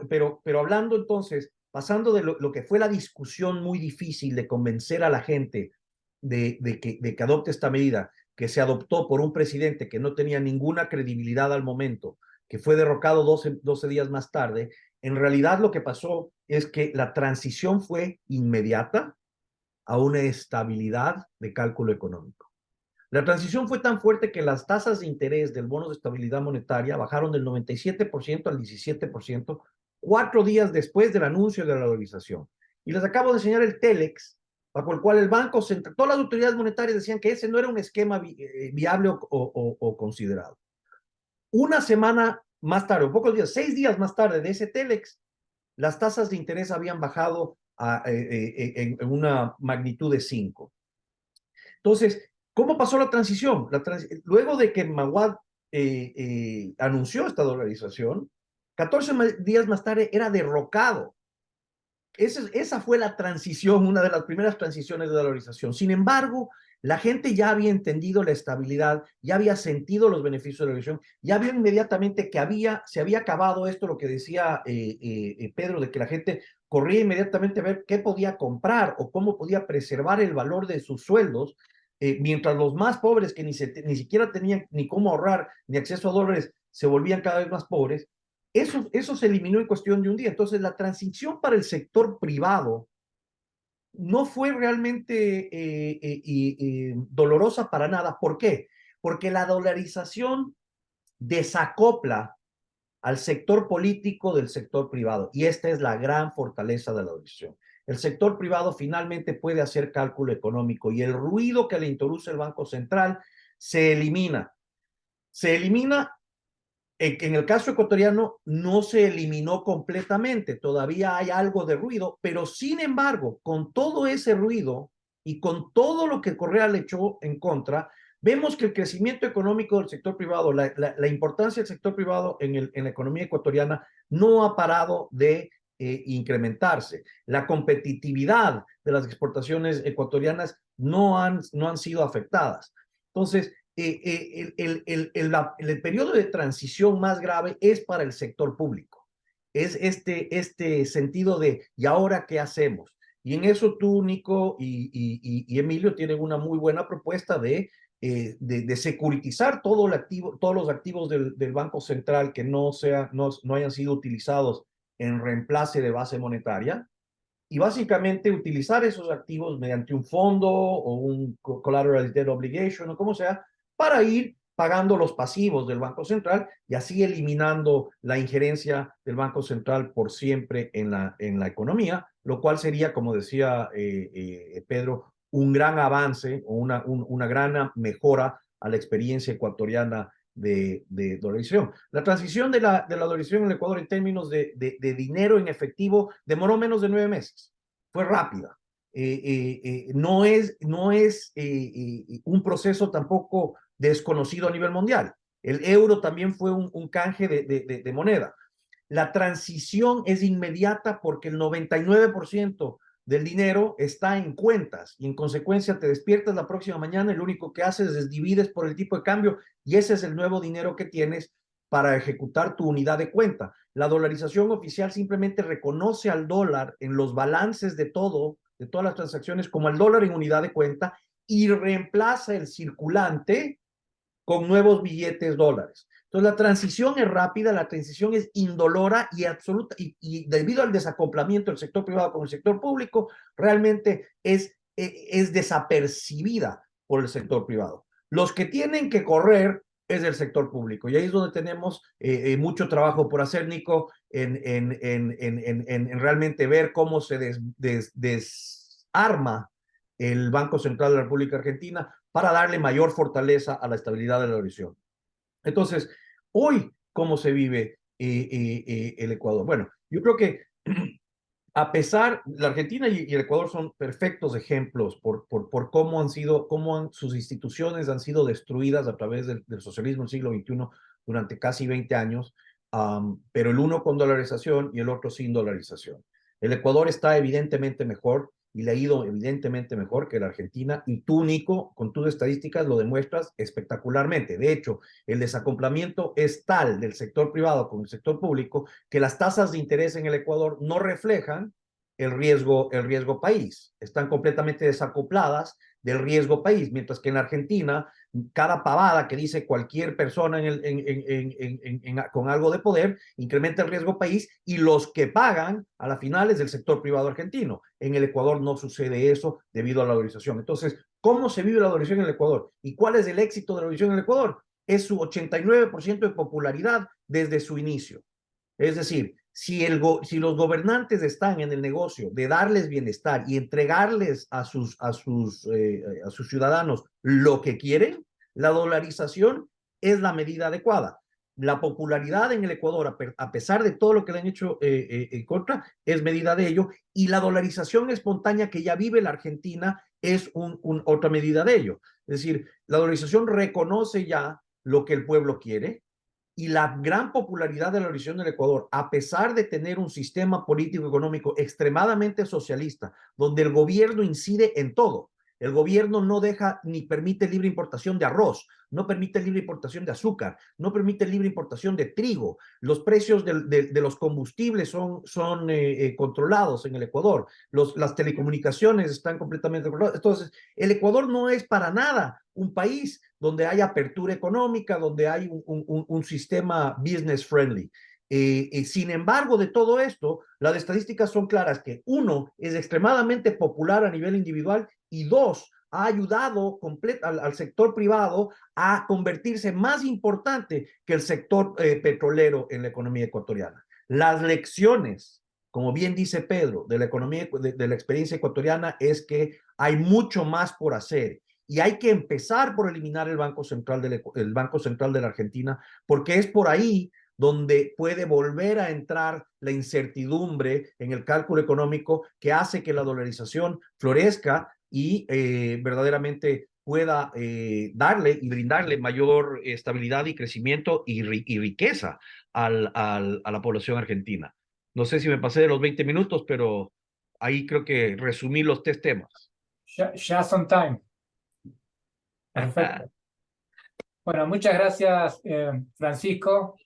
Pero hablando entonces, pasando de lo que fue la discusión muy difícil de convencer a la gente de que adopte esta medida, que se adoptó por un presidente que no tenía ninguna credibilidad al momento, que fue derrocado 12 días más tarde, en realidad lo que pasó es que la transición fue inmediata a una estabilidad de cálculo económico. La transición fue tan fuerte que las tasas de interés del bono de estabilidad monetaria bajaron del 97% al 17%, 4 días después del anuncio de la dolarización. Y les acabo de enseñar el TELEX, bajo el cual el Banco Central, todas las autoridades monetarias decían que ese no era un esquema viable o considerado. Una semana más tarde, o pocos días, 6 días más tarde de ese TELEX, las tasas de interés habían bajado en una magnitud de 5. Entonces, ¿cómo pasó la transición? Luego de que Maguad anunció esta dolarización, 14 días más tarde era derrocado. Esa fue la transición, una de las primeras transiciones de dolarización. Sin embargo, la gente ya había entendido la estabilidad, ya había sentido los beneficios de la dolarización, ya vio inmediatamente que se había acabado esto, lo que decía Pedro, de que la gente corría inmediatamente a ver qué podía comprar o cómo podía preservar el valor de sus sueldos, mientras los más pobres que ni siquiera tenían ni cómo ahorrar ni acceso a dólares se volvían cada vez más pobres, eso se eliminó en cuestión de un día. Entonces la transición para el sector privado no fue realmente dolorosa para nada. ¿Por qué? Porque la dolarización desacopla al sector político del sector privado. Y esta es la gran fortaleza de la dolarización. El sector privado finalmente puede hacer cálculo económico y el ruido que le introduce el Banco Central se elimina. Se elimina, en el caso ecuatoriano, no se eliminó completamente, todavía hay algo de ruido, pero sin embargo, con todo ese ruido y con todo lo que Correa le echó en contra, vemos que el crecimiento económico del sector privado, la importancia del sector privado en la economía ecuatoriana no ha parado de incrementarse. La competitividad de las exportaciones ecuatorianas no han sido afectadas. Entonces, el periodo de transición más grave es para el sector público. Es este sentido de, ¿y ahora qué hacemos? Y en eso tú, Nico y Emilio, tienen una muy buena propuesta de securitizar todos los activos del Banco Central que no hayan sido utilizados en reemplace de base monetaria, y básicamente utilizar esos activos mediante un fondo o un collateral debt obligation o como sea, para ir pagando los pasivos del Banco Central y así eliminando la injerencia del Banco Central por siempre en la economía, lo cual sería, como decía Pedro, un gran avance o una gran mejora a la experiencia ecuatoriana de dolarización. La transición de la dolarización en el Ecuador en términos de dinero en efectivo demoró menos de 9 meses. Fue rápida. No es un proceso tampoco desconocido a nivel mundial. El euro también fue un canje de moneda. La transición es inmediata porque el 99% del dinero está en cuentas y en consecuencia te despiertas la próxima mañana y lo único que haces es divides por el tipo de cambio y ese es el nuevo dinero que tienes para ejecutar tu unidad de cuenta. La dolarización oficial simplemente reconoce al dólar en los balances de todas las transacciones como el dólar en unidad de cuenta y reemplaza el circulante con nuevos billetes dólares. Entonces la transición es rápida, la transición es indolora y absoluta, y debido al desacoplamiento del sector privado con el sector público, realmente es desapercibida por el sector privado. Los que tienen que correr es el sector público, y ahí es donde tenemos mucho trabajo por hacer, Nico, en realmente ver cómo se desarma el Banco Central de la República Argentina para darle mayor fortaleza a la estabilidad de la dolarización. Entonces, hoy, ¿cómo se vive el Ecuador? Bueno, yo creo que a pesar, la Argentina y el Ecuador son perfectos ejemplos por cómo sus instituciones han sido destruidas a través del socialismo del siglo XXI durante casi 20 años, pero el uno con dolarización y el otro sin dolarización. El Ecuador está evidentemente mejor y le ha ido evidentemente mejor que la Argentina, y tú, Nico, con tus estadísticas lo demuestras espectacularmente. De hecho, el desacoplamiento es tal del sector privado con el sector público que las tasas de interés en el Ecuador no reflejan el riesgo país, están completamente desacopladas del riesgo país, mientras que en la Argentina, cada pavada que dice cualquier persona con algo de poder incrementa el riesgo país y los que pagan a la final es del sector privado argentino. En el Ecuador no sucede eso debido a la dolarización. Entonces, ¿cómo se vive la dolarización en el Ecuador? ¿Y cuál es el éxito de la dolarización en el Ecuador? Es su 89% de popularidad desde su inicio. Es decir, si los gobernantes están en el negocio de darles bienestar y entregarles a sus ciudadanos lo que quieren, la dolarización es la medida adecuada. La popularidad en el Ecuador, a pesar de todo lo que le han hecho en contra, es medida de ello, y la dolarización espontánea que ya vive la Argentina es otra medida de ello. Es decir, la dolarización reconoce ya lo que el pueblo quiere, y la gran popularidad de la dolarización del Ecuador, a pesar de tener un sistema político económico extremadamente socialista, donde el gobierno incide en todo, El gobierno no deja ni permite libre importación de arroz, no permite libre importación de azúcar, no permite libre importación de trigo. Los precios de los combustibles son controlados en el Ecuador. Las telecomunicaciones están completamente controladas. Entonces, el Ecuador no es para nada un país donde hay apertura económica, donde hay un sistema business friendly. Sin embargo, de todo esto, las estadísticas son claras que uno, es extremadamente popular a nivel individual y dos, ha ayudado al sector privado a convertirse más importante que el sector petrolero en la economía ecuatoriana. Las lecciones, como bien dice Pedro, de la economía, de la experiencia ecuatoriana es que hay mucho más por hacer y hay que empezar por eliminar el Banco Central de la Argentina, porque es por ahí donde puede volver a entrar la incertidumbre en el cálculo económico que hace que la dolarización florezca y verdaderamente pueda darle y brindarle mayor estabilidad y crecimiento y riqueza a la población argentina. No sé si me pasé de los 20 minutos, pero ahí creo que resumí los 3 temas. Ya son time. Perfecto. Bueno, muchas gracias, Francisco.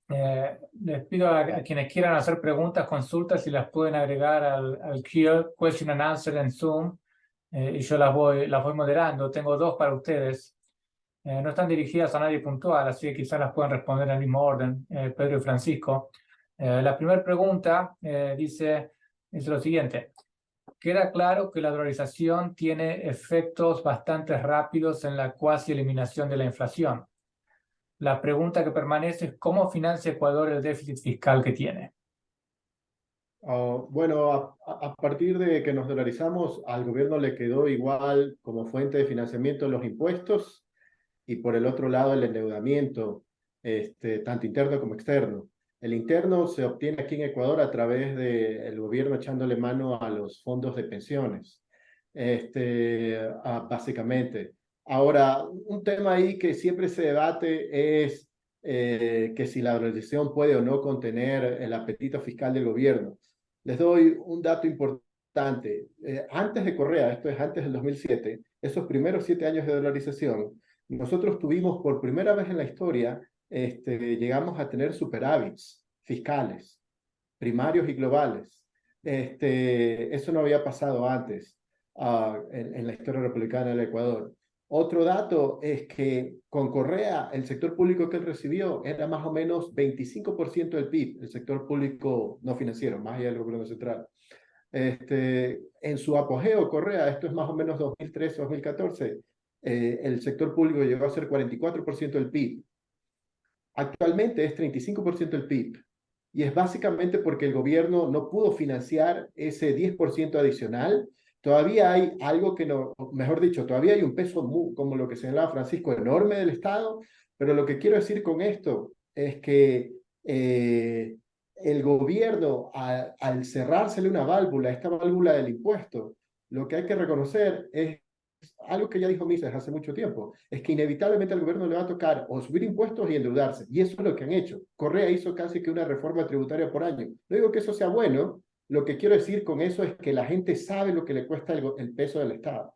Les pido a quienes quieran hacer preguntas, consultas, si las pueden agregar al Question and Answer en Zoom, y yo las voy moderando. Tengo 2 para ustedes. No están dirigidas a nadie puntual, así que quizás las pueden responder en el mismo orden, Pedro y Francisco. La primera pregunta dice lo siguiente. Queda claro que la dolarización tiene efectos bastante rápidos en la cuasi eliminación de la inflación. La pregunta que permanece es ¿cómo financia Ecuador el déficit fiscal que tiene? Bueno, a partir de que nos dolarizamos, al gobierno le quedó igual como fuente de financiamiento los impuestos y por el otro lado el endeudamiento, tanto interno como externo. El interno se obtiene aquí en Ecuador a través del gobierno echándole mano a los fondos de pensiones, básicamente. Ahora, un tema ahí que siempre se debate es que si la dolarización puede o no contener el apetito fiscal del gobierno. Les doy un dato importante. Antes de Correa, esto es antes del 2007, esos primeros 7 años de dolarización, nosotros tuvimos por primera vez en la historia, llegamos a tener superávits fiscales, primarios y globales. Eso no había pasado antes en la historia republicana del Ecuador. Otro dato es que con Correa, el sector público que él recibió era más o menos 25% del PIB, el sector público no financiero, más allá del gobierno central. En su apogeo, Correa, esto es más o menos 2013-2014, el sector público llegó a ser 44% del PIB. Actualmente es 35% del PIB. Y es básicamente porque el gobierno no pudo financiar ese 10% adicional. Todavía hay algo que no, mejor dicho, todavía hay un peso, como lo que señalaba Francisco, enorme del Estado, pero lo que quiero decir con esto es que el gobierno, al cerrársele una válvula, esta válvula del impuesto, lo que hay que reconocer es algo que ya dijo Mises hace mucho tiempo, es que inevitablemente al gobierno le va a tocar o subir impuestos y endeudarse, y eso es lo que han hecho. Correa hizo casi que una reforma tributaria por año. No digo que eso sea bueno, lo que quiero decir con eso es que la gente sabe lo que le cuesta el peso del Estado.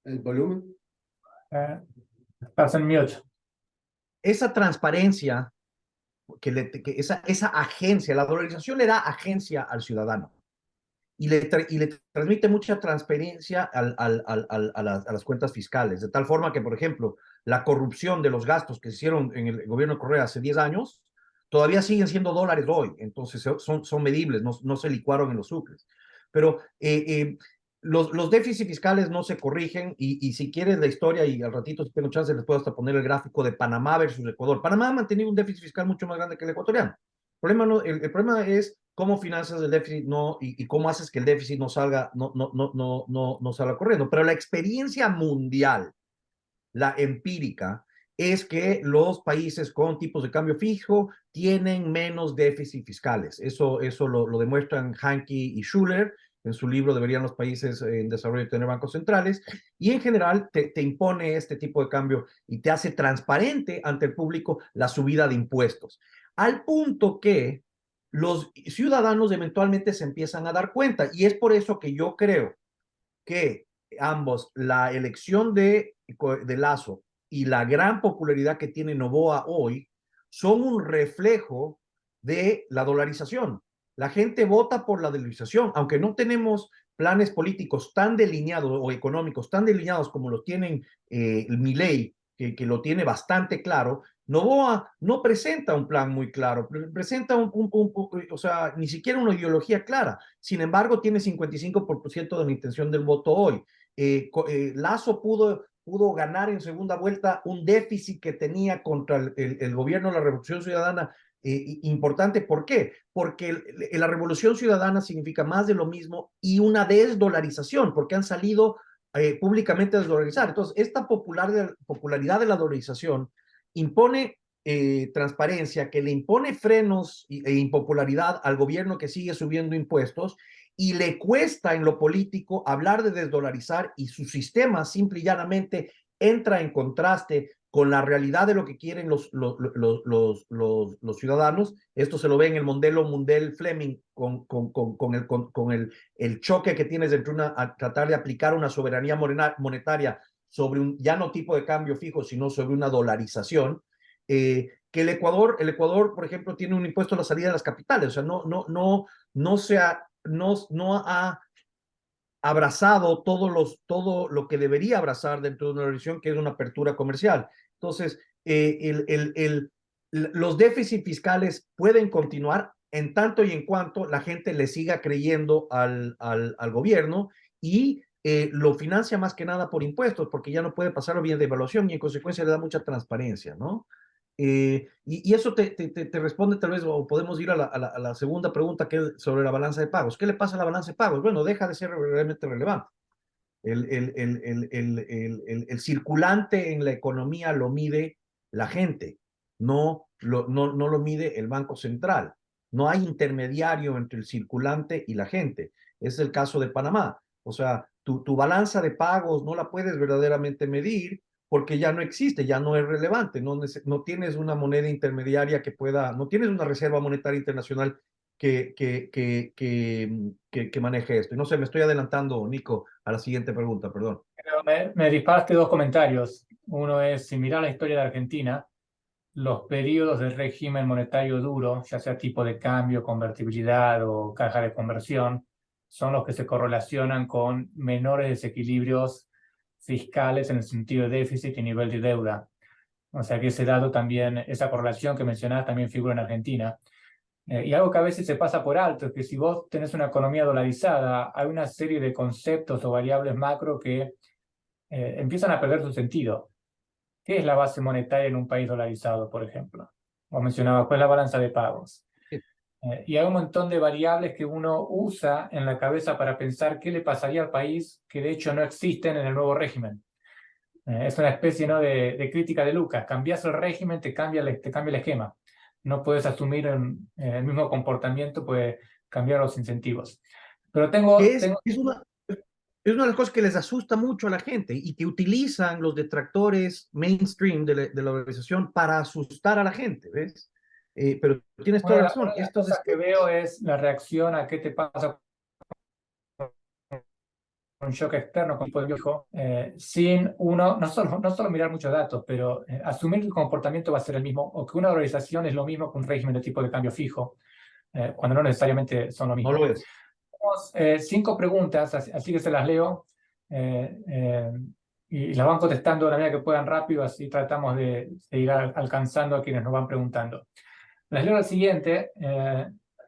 ¿El volumen? Estás en mute. Esa transparencia, esa agencia, la dolarización le da agencia al ciudadano y le transmite mucha transparencia a las cuentas fiscales, de tal forma que, por ejemplo, la corrupción de los gastos que se hicieron en el gobierno de Correa hace 10 años, todavía siguen siendo dólares hoy, entonces son medibles, no se licuaron en los sucres. Pero los déficits fiscales no se corrigen y si quieres la historia, y al ratito si tengo chance les puedo hasta poner el gráfico de Panamá versus Ecuador. Panamá ha mantenido un déficit fiscal mucho más grande que el ecuatoriano. El problema es cómo financias el déficit y cómo haces que el déficit no salga corriendo. Pero la experiencia mundial, la empírica, es que los países con tipos de cambio fijo tienen menos déficit fiscales. Eso lo demuestran Hanke y Schuller. En su libro Deberían los países en desarrollo tener bancos centrales, y en general te impone este tipo de cambio y te hace transparente ante el público la subida de impuestos. Al punto que los ciudadanos eventualmente se empiezan a dar cuenta. Y es por eso que yo creo que ambos, la elección de Lasso y la gran popularidad que tiene Noboa hoy, son un reflejo de la dolarización. La gente vota por la dolarización, aunque no tenemos planes políticos tan delineados o económicos tan delineados como los tienen Milei, que lo tiene bastante claro. Noboa no presenta un plan muy claro, presenta o sea, ni siquiera una ideología clara. Sin embargo, tiene 55% de la intención del voto hoy. Lasso pudo ganar en segunda vuelta un déficit que tenía contra el gobierno de la Revolución Ciudadana importante. ¿Por qué? Porque la Revolución Ciudadana significa más de lo mismo y una desdolarización, porque han salido públicamente a desdolarizar. Entonces, esta popularidad de la dolarización impone transparencia, que le impone frenos e impopularidad al gobierno que sigue subiendo impuestos y le cuesta en lo político hablar de desdolarizar, y su sistema simple y llanamente entra en contraste con la realidad de lo que quieren los ciudadanos. Esto se lo ve en el modelo Mundell Fleming con el choque que tienes entre tratar de aplicar una soberanía monetaria sobre un ya no tipo de cambio fijo, sino sobre una dolarización. Que el Ecuador, por ejemplo, tiene un impuesto a la salida de las capitales, o sea, no ha abrazado todo lo que debería abrazar dentro de una región, que es una apertura comercial. Entonces, los déficits fiscales pueden continuar en tanto y en cuanto la gente le siga creyendo al gobierno y lo financia más que nada por impuestos, porque ya no puede pasarlo bien de evaluación y en consecuencia le da mucha transparencia, ¿no? Y eso te responde tal vez, o podemos ir a la segunda pregunta, que es sobre la balanza de pagos. ¿Qué le pasa a la balanza de pagos? Bueno, deja de ser realmente relevante. El circulante en la economía lo mide la gente, no lo mide el Banco Central. No hay intermediario entre el circulante y la gente. Es el caso de Panamá. O sea, tu balanza de pagos no la puedes verdaderamente medir porque ya no existe, ya no es relevante, no tienes una moneda intermediaria no tienes una reserva monetaria internacional que maneje esto. Y no sé, me estoy adelantando, Nico, a la siguiente pregunta, perdón. Pero me disparaste dos comentarios. Uno es, si miras la historia de Argentina, los periodos del régimen monetario duro, ya sea tipo de cambio, convertibilidad o caja de conversión, son los que se correlacionan con menores desequilibrios fiscales en el sentido de déficit y nivel de deuda. O sea que ese dato también, esa correlación que mencionabas también figura en Argentina. Y algo que a veces se pasa por alto es que si vos tenés una economía dolarizada, hay una serie de conceptos o variables macro que empiezan a perder su sentido. ¿Qué es la base monetaria en un país dolarizado, por ejemplo? Vos mencionabas, ¿cuál es la balanza de pagos? Y hay un montón de variables que uno usa en la cabeza para pensar qué le pasaría al país que de hecho no existen en el nuevo régimen. Es una especie, ¿no?, de crítica de Lucas. Cambias el régimen, te cambia el esquema. No puedes asumir el mismo comportamiento, puede cambiar los incentivos. Pero Es una de las cosas que les asusta mucho a la gente y que utilizan los detractores mainstream de la organización para asustar a la gente, ¿ves? Pero tienes toda la razón. Una de las cosas que veo es la reacción a qué te pasa un shock externo, como dijo, sin uno, no solo mirar muchos datos, pero asumir que el comportamiento va a ser el mismo, o que una dolarización es lo mismo que un régimen de tipo de cambio fijo, cuando no necesariamente son lo mismo. No lo es. Tenemos 5 preguntas, así que se las leo, y las van contestando de la manera que puedan rápido, así tratamos de ir alcanzando a quienes nos van preguntando. Les leo el siguiente.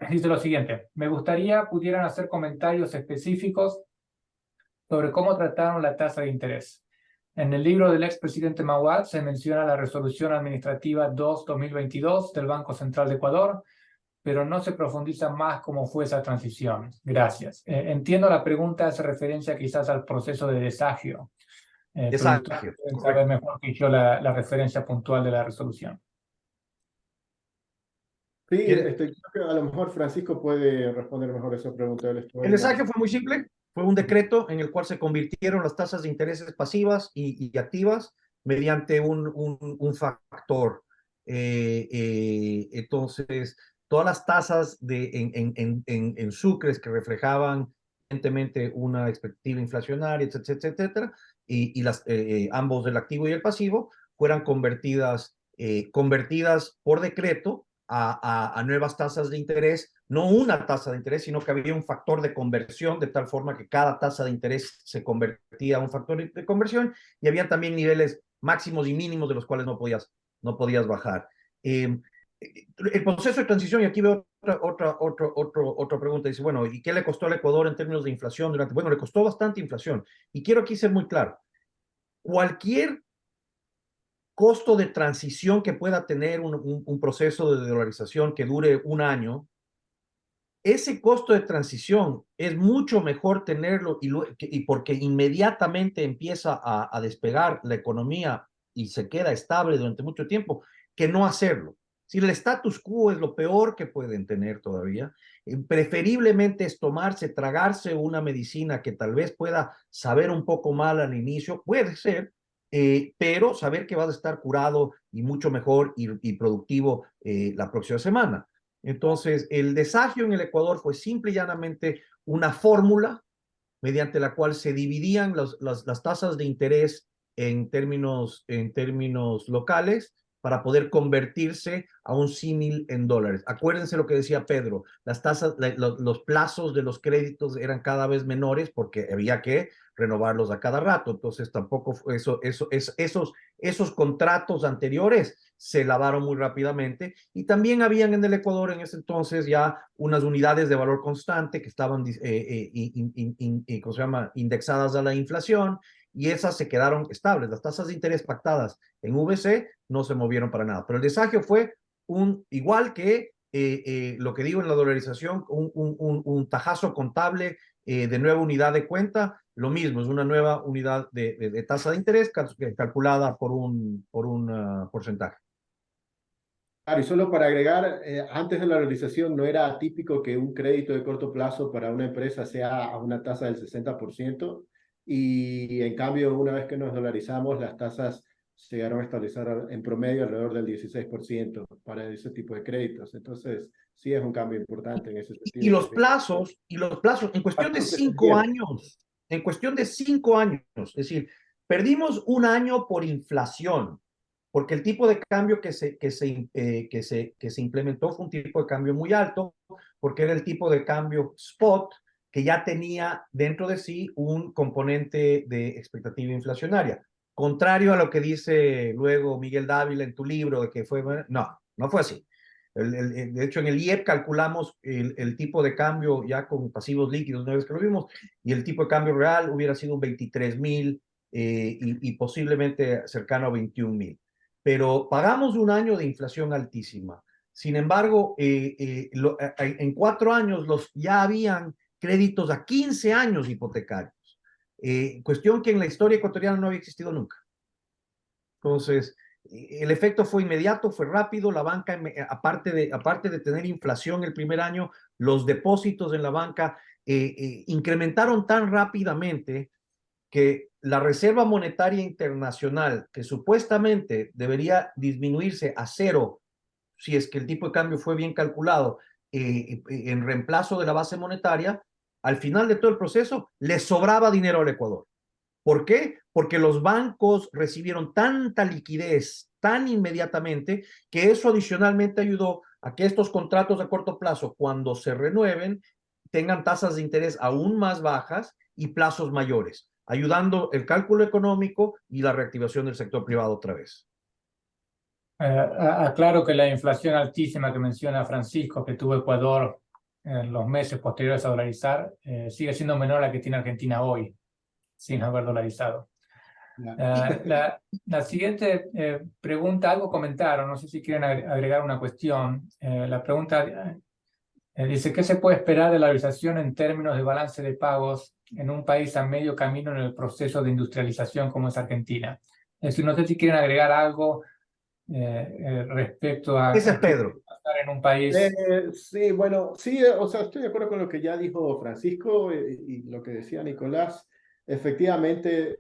Dice lo siguiente: me gustaría pudieran hacer comentarios específicos sobre cómo trataron la tasa de interés. En el libro del expresidente Mauad se menciona la resolución administrativa 2-2022 del Banco Central de Ecuador, pero no se profundiza más cómo fue esa transición. Gracias. Entiendo la pregunta hace referencia quizás al proceso de desagio. Pero ustedes pueden saber mejor que yo la referencia puntual de la resolución. Sí, creo que a lo mejor Francisco puede responder mejor esa pregunta. El desagio fue muy simple. Fue un decreto en el cual se convirtieron las tasas de intereses pasivas y activas mediante un factor. Entonces, todas las tasas en sucres que reflejaban evidentemente una expectativa inflacionaria, etcétera, etcétera, y ambos del activo y el pasivo fueran convertidas por decreto a nuevas tasas de interés, no una tasa de interés, sino que había un factor de conversión, de tal forma que cada tasa de interés se convertía a un factor de conversión, y había también niveles máximos y mínimos de los cuales no podías bajar. El proceso de transición, y aquí veo otra pregunta, dice, bueno, ¿y qué le costó al Ecuador en términos de inflación? Bueno, le costó bastante inflación, y quiero aquí ser muy claro. Cualquier costo de transición que pueda tener un proceso de dolarización que dure un año, ese costo de transición es mucho mejor tenerlo y porque inmediatamente empieza a despegar la economía y se queda estable durante mucho tiempo, que no hacerlo. Si el status quo es lo peor que pueden tener todavía, preferiblemente es tragarse una medicina que tal vez pueda saber un poco mal al inicio, puede ser, pero saber que vas a estar curado y mucho mejor y productivo la próxima semana. Entonces, el desagio en el Ecuador fue simple y llanamente una fórmula mediante la cual se dividían las tasas de interés en términos locales para poder convertirse a un símil en dólares. Acuérdense lo que decía Pedro, las tasas, los plazos de los créditos eran cada vez menores porque había que renovarlos a cada rato. Entonces, tampoco esos contratos anteriores se lavaron muy rápidamente, y también habían en el Ecuador en ese entonces ya unas unidades de valor constante que estaban ¿cómo se llama? Indexadas a la inflación, y esas se quedaron estables. Las tasas de interés pactadas en VC no se movieron para nada, pero el desagio fue igual que lo que digo en la dolarización, un tajazo contable de nueva unidad de cuenta, lo mismo, es una nueva unidad de tasa de interés calculada por un porcentaje. Claro, y solo para agregar, antes de la realización no era atípico que un crédito de corto plazo para una empresa sea a una tasa del 60%, y en cambio una vez que nos dolarizamos las tasas llegaron a estabilizar en promedio alrededor del 16% para ese tipo de créditos. Entonces sí es un cambio importante en ese Y sentido los también. plazos, en cuestión de Bastante se 5 años, es decir, perdimos un año por inflación, porque el tipo de cambio que se implementó fue un tipo de cambio muy alto, porque era el tipo de cambio spot que ya tenía dentro de sí un componente de expectativa inflacionaria. Contrario a lo que dice luego Miguel Dávila en tu libro, de que no fue así. De hecho, en el IEP calculamos el tipo de cambio ya con pasivos líquidos, una vez que lo vimos, y el tipo de cambio real hubiera sido un 23,000 y posiblemente cercano a 21,000. Pero pagamos un año de inflación altísima. Sin embargo, en 4 años ya habían créditos a 15 años hipotecarios. Cuestión que en la historia ecuatoriana no había existido nunca. Entonces, el efecto fue inmediato, fue rápido. La banca, aparte de tener inflación el primer año, los depósitos en la banca incrementaron tan rápidamente que la Reserva Monetaria Internacional, que supuestamente debería disminuirse a cero si es que el tipo de cambio fue bien calculado, en reemplazo de la base monetaria, al final de todo el proceso le sobraba dinero al Ecuador. ¿Por qué? Porque los bancos recibieron tanta liquidez tan inmediatamente que eso adicionalmente ayudó a que estos contratos a corto plazo, cuando se renueven, tengan tasas de interés aún más bajas y plazos mayores, ayudando el cálculo económico y la reactivación del sector privado otra vez. Aclaro que la inflación altísima que menciona Francisco, que tuvo Ecuador en los meses posteriores a dolarizar, sigue siendo menor a la que tiene Argentina hoy, sin haber dolarizado. La siguiente pregunta, algo comentaron, no sé si quieren agregar una cuestión. La pregunta dice, ¿qué se puede esperar de la dolarización en términos de balance de pagos en un país a medio camino en el proceso de industrialización como es Argentina? Es decir, no sé si quieren agregar algo respecto a Ese es qué Pedro. puede pasar en un país. Sí, bueno, sí, o sea, estoy de acuerdo con lo que ya dijo Francisco y lo que decía Nicolás. Efectivamente,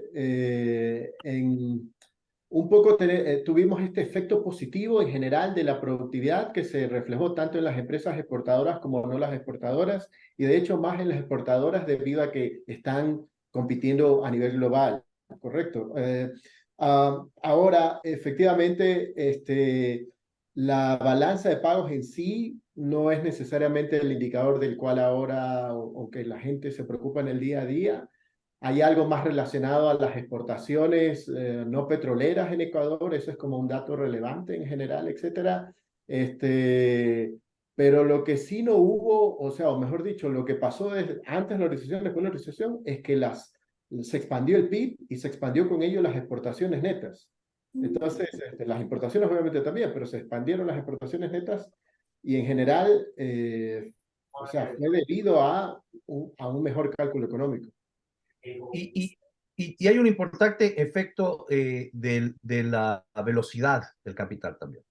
un poco tuvimos este efecto positivo en general de la productividad que se reflejó tanto en las empresas exportadoras como no las exportadoras, y de hecho más en las exportadoras debido a que están compitiendo a nivel global, ¿correcto? Ahora, efectivamente, la balanza de pagos en sí no es necesariamente el indicador del cual ahora o que la gente se preocupa en el día a día. Hay algo más relacionado a las exportaciones no petroleras en Ecuador, eso es como un dato relevante en general, etcétera. Pero lo que sí no hubo, o sea, o mejor dicho, lo que pasó antes de la recesión, después de la recesión, es que se expandió el PIB y se expandió con ello las exportaciones netas. Entonces, las importaciones obviamente también, pero se expandieron las exportaciones netas y en general, o sea, fue debido a un mejor cálculo económico. Y hay un importante efecto de la velocidad del capital también.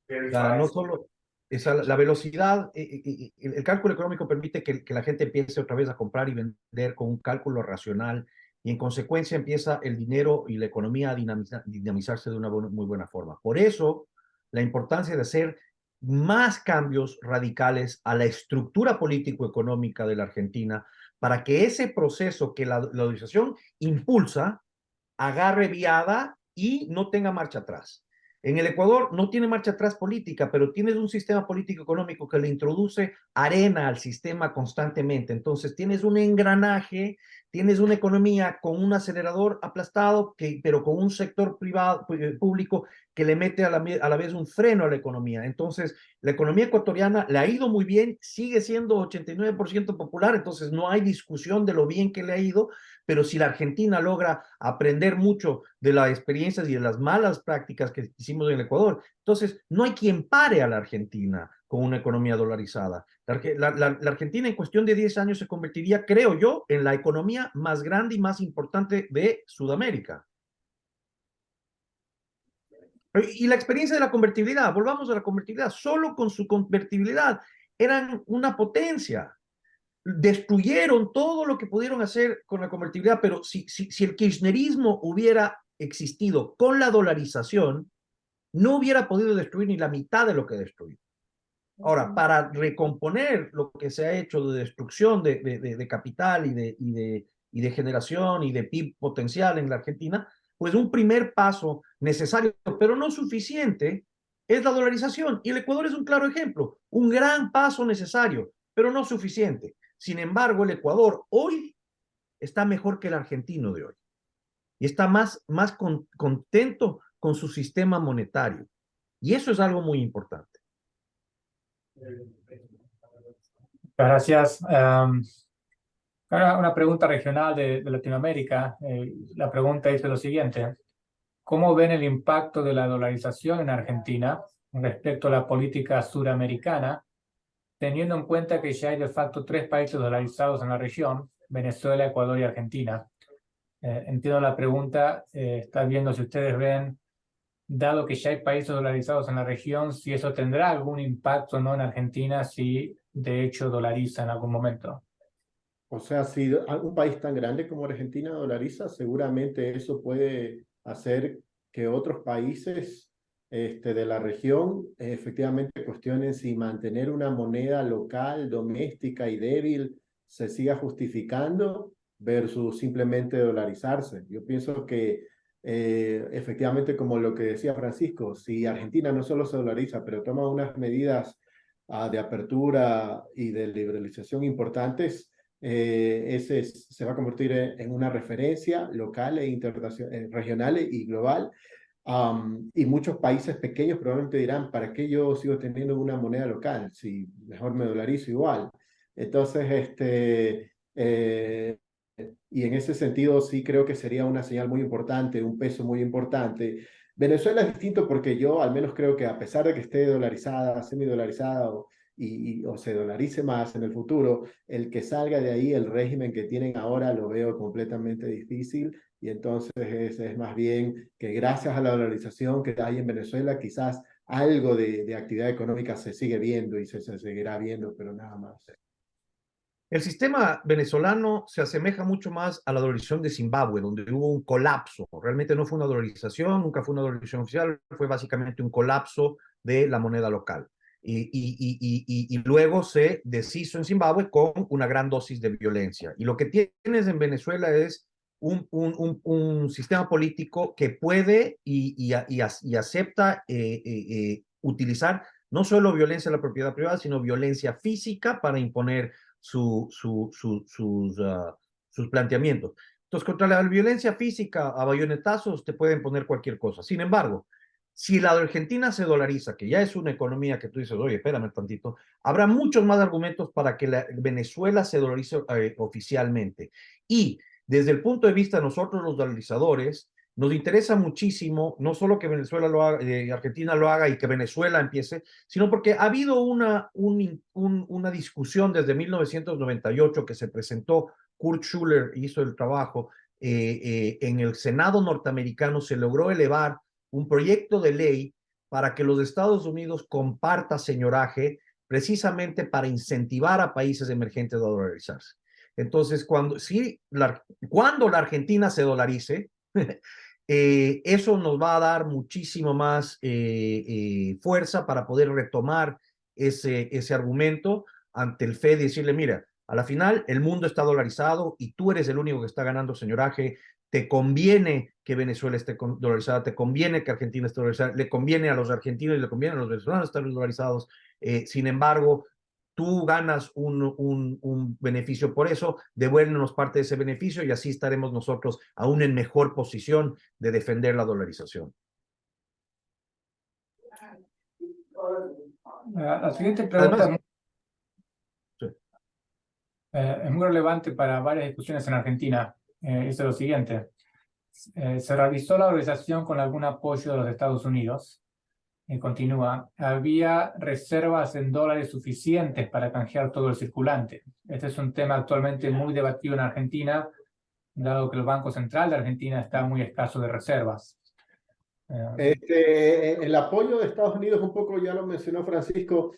O sea, no solo la velocidad, el cálculo económico permite que la gente empiece otra vez a comprar y vender con un cálculo racional y en consecuencia empieza el dinero y la economía a dinamizarse de una muy buena forma. Por eso, la importancia de hacer más cambios radicales a la estructura político-económica de la Argentina para que ese proceso que la dolarización impulsa agarre viada y no tenga marcha atrás. En el Ecuador no tiene marcha atrás política, pero tienes un sistema político económico que le introduce arena al sistema constantemente. Entonces tienes un engranaje, tienes una economía con un acelerador aplastado, pero con un sector privado, público que le mete a la vez un freno a la economía. Entonces, la economía ecuatoriana le ha ido muy bien, sigue siendo 89% popular, entonces no hay discusión de lo bien que le ha ido, pero si la Argentina logra aprender mucho de las experiencias y de las malas prácticas que hicimos en el Ecuador, entonces no hay quien pare a la Argentina con una economía dolarizada. La Argentina en cuestión de 10 años se convertiría, creo yo, en la economía más grande y más importante de Sudamérica. Y la experiencia de la convertibilidad, volvamos a la convertibilidad, solo con su convertibilidad eran una potencia. Destruyeron todo lo que pudieron hacer con la convertibilidad, pero si el kirchnerismo hubiera existido con la dolarización, no hubiera podido destruir ni la mitad de lo que destruyó. Ahora, para recomponer lo que se ha hecho de destrucción de capital y de generación y de PIB potencial en la Argentina, pues un primer paso necesario, pero no suficiente, es la dolarización. Y el Ecuador es un claro ejemplo, un gran paso necesario, pero no suficiente. Sin embargo, el Ecuador hoy está mejor que el argentino de hoy y está más contento con su sistema monetario. Y eso es algo muy importante. Gracias. Ahora una pregunta regional de Latinoamérica. La pregunta dice lo siguiente. ¿Cómo ven el impacto de la dolarización en Argentina respecto a la política suramericana, teniendo en cuenta que ya hay de facto 3 países dolarizados en la región, Venezuela, Ecuador y Argentina? Entiendo la pregunta, está viendo si ustedes ven, dado que ya hay países dolarizados en la región, si eso tendrá algún impacto no en Argentina, si de hecho dolariza en algún momento. O sea, si un país tan grande como Argentina dolariza, seguramente eso puede hacer que otros países de la región efectivamente cuestionen si mantener una moneda local, doméstica y débil se siga justificando versus simplemente dolarizarse. Yo pienso que efectivamente, como lo que decía Francisco, si Argentina no solo se dolariza, pero toma unas medidas de apertura y de liberalización importantes, ese se va a convertir en una referencia local e regional y global. Y muchos países pequeños probablemente dirán, ¿para qué yo sigo teniendo una moneda local? Si mejor me dolarizo igual. Entonces, y en ese sentido sí creo que sería una señal muy importante, un peso muy importante. Venezuela es distinto porque yo al menos creo que a pesar de que esté dolarizada, semidolarizada o se dolarice más en el futuro, el que salga de ahí el régimen que tienen ahora lo veo completamente difícil y entonces es más bien que gracias a la dolarización que hay en Venezuela quizás algo de actividad económica se sigue viendo y se seguirá viendo, pero nada más. El sistema venezolano se asemeja mucho más a la dolarización de Zimbabue, donde hubo un colapso. Realmente no fue una dolarización, nunca fue una dolarización oficial, fue básicamente un colapso de la moneda local. Y luego se deshizo en Zimbabue con una gran dosis de violencia. Y lo que tienes en Venezuela es un sistema político que puede y acepta utilizar no solo violencia a la propiedad privada, sino violencia física para imponer sus planteamientos. Entonces, contra la violencia física a bayonetazos te pueden poner cualquier cosa. Sin embargo, si la Argentina se dolariza, que ya es una economía que tú dices, oye, espérame tantito, habrá muchos más argumentos para que Venezuela se dolarice oficialmente. Y desde el punto de vista de nosotros los dolarizadores, nos interesa muchísimo, no solo que Venezuela lo haga, Argentina lo haga y que Venezuela empiece, sino porque ha habido una discusión desde 1998 que se presentó, Kurt Schuller hizo el trabajo, en el Senado norteamericano se logró elevar un proyecto de ley para que los Estados Unidos comparta señoraje precisamente para incentivar a países emergentes a dolarizarse. Entonces, cuando la Argentina se dolarice, eso nos va a dar muchísimo más fuerza para poder retomar ese argumento ante el FED y decirle, mira, a la final el mundo está dolarizado y tú eres el único que está ganando señoraje, te conviene que Venezuela esté dolarizada, te conviene que Argentina esté dolarizada, le conviene a los argentinos y le conviene a los venezolanos estar dolarizados, sin embargo, tú ganas un beneficio por eso, devuélvenos parte de ese beneficio y así estaremos nosotros aún en mejor posición de defender la dolarización. La siguiente pregunta Además, es muy relevante para varias discusiones en Argentina. Es lo siguiente. Se realizó la dolarización con algún apoyo de los Estados Unidos. Continúa, había reservas en dólares suficientes para canjear todo el circulante. Este es un tema actualmente muy debatido en Argentina, dado que el Banco Central de Argentina está muy escaso de reservas. El apoyo de Estados Unidos, un poco ya lo mencionó Francisco,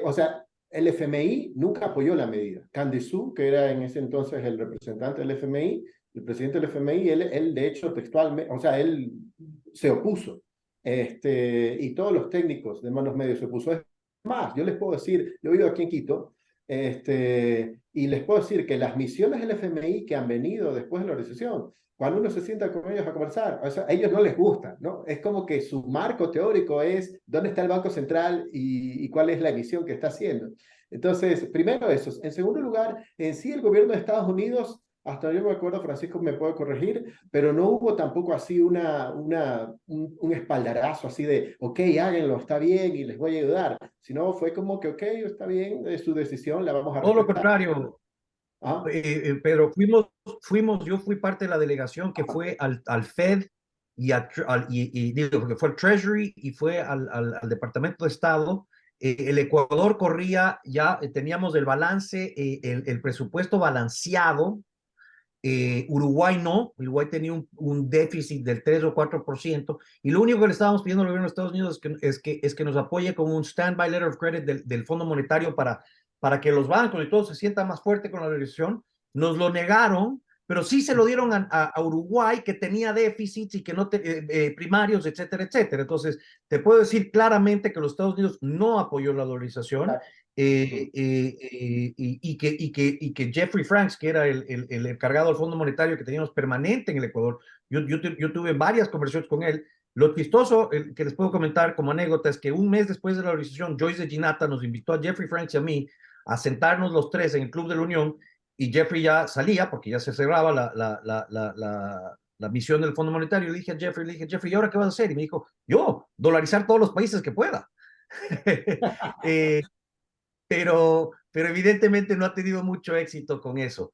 o sea, el FMI nunca apoyó la medida. Candizu, que era en ese entonces el representante del FMI, el presidente del FMI, él de hecho textualmente, o sea, él se opuso. Y todos los técnicos de Manos Medios se opuso. Es más, yo les puedo decir, yo he vivido aquí en Quito, y les puedo decir que las misiones del FMI que han venido después de la recesión, cuando uno se sienta con ellos a conversar, o sea, a ellos no les gusta, ¿no? Es como que su marco teórico es dónde está el Banco Central y cuál es la emisión que está haciendo. Entonces, primero eso. En segundo lugar, en sí el gobierno de Estados Unidos, hasta yo me acuerdo, Francisco me puede corregir, pero no hubo tampoco así un espaldarazo así de, ok, háganlo, está bien y les voy a ayudar, sino fue como que, ok, está bien, es su decisión, la vamos a todo lo respetar. contrario, ¿Ah? Pedro, yo fui parte de la delegación que fue al FED digo, que fue al Treasury y fue al Departamento de Estado. El Ecuador corría, ya teníamos el balance, el presupuesto balanceado. Uruguay no, Uruguay tenía un déficit del 3 o 4%, y lo único que le estábamos pidiendo al gobierno de Estados Unidos es que nos apoye con un standby letter of credit del Fondo Monetario para que los bancos y todo se sientan más fuerte con la dirección. Nos lo negaron, pero sí se lo dieron a Uruguay, que tenía déficits y que no primarios, etcétera, etcétera. Entonces, te puedo decir claramente que los Estados Unidos no apoyó la dolarización. Y que Jeffrey Franks, que era el encargado del Fondo Monetario que teníamos permanente en el Ecuador, yo tuve varias conversaciones con él. Lo chistoso que les puedo comentar como anécdota es que un mes después de la organización, Joyce de Ginata nos invitó a Jeffrey Franks y a mí a sentarnos los tres en el Club de la Unión, y Jeffrey ya salía porque ya se cerraba la misión del Fondo Monetario. Le dije a Jeffrey, ¿y ahora qué vas a hacer? Y me dijo, yo, dolarizar todos los países que pueda. Pero evidentemente no ha tenido mucho éxito con eso.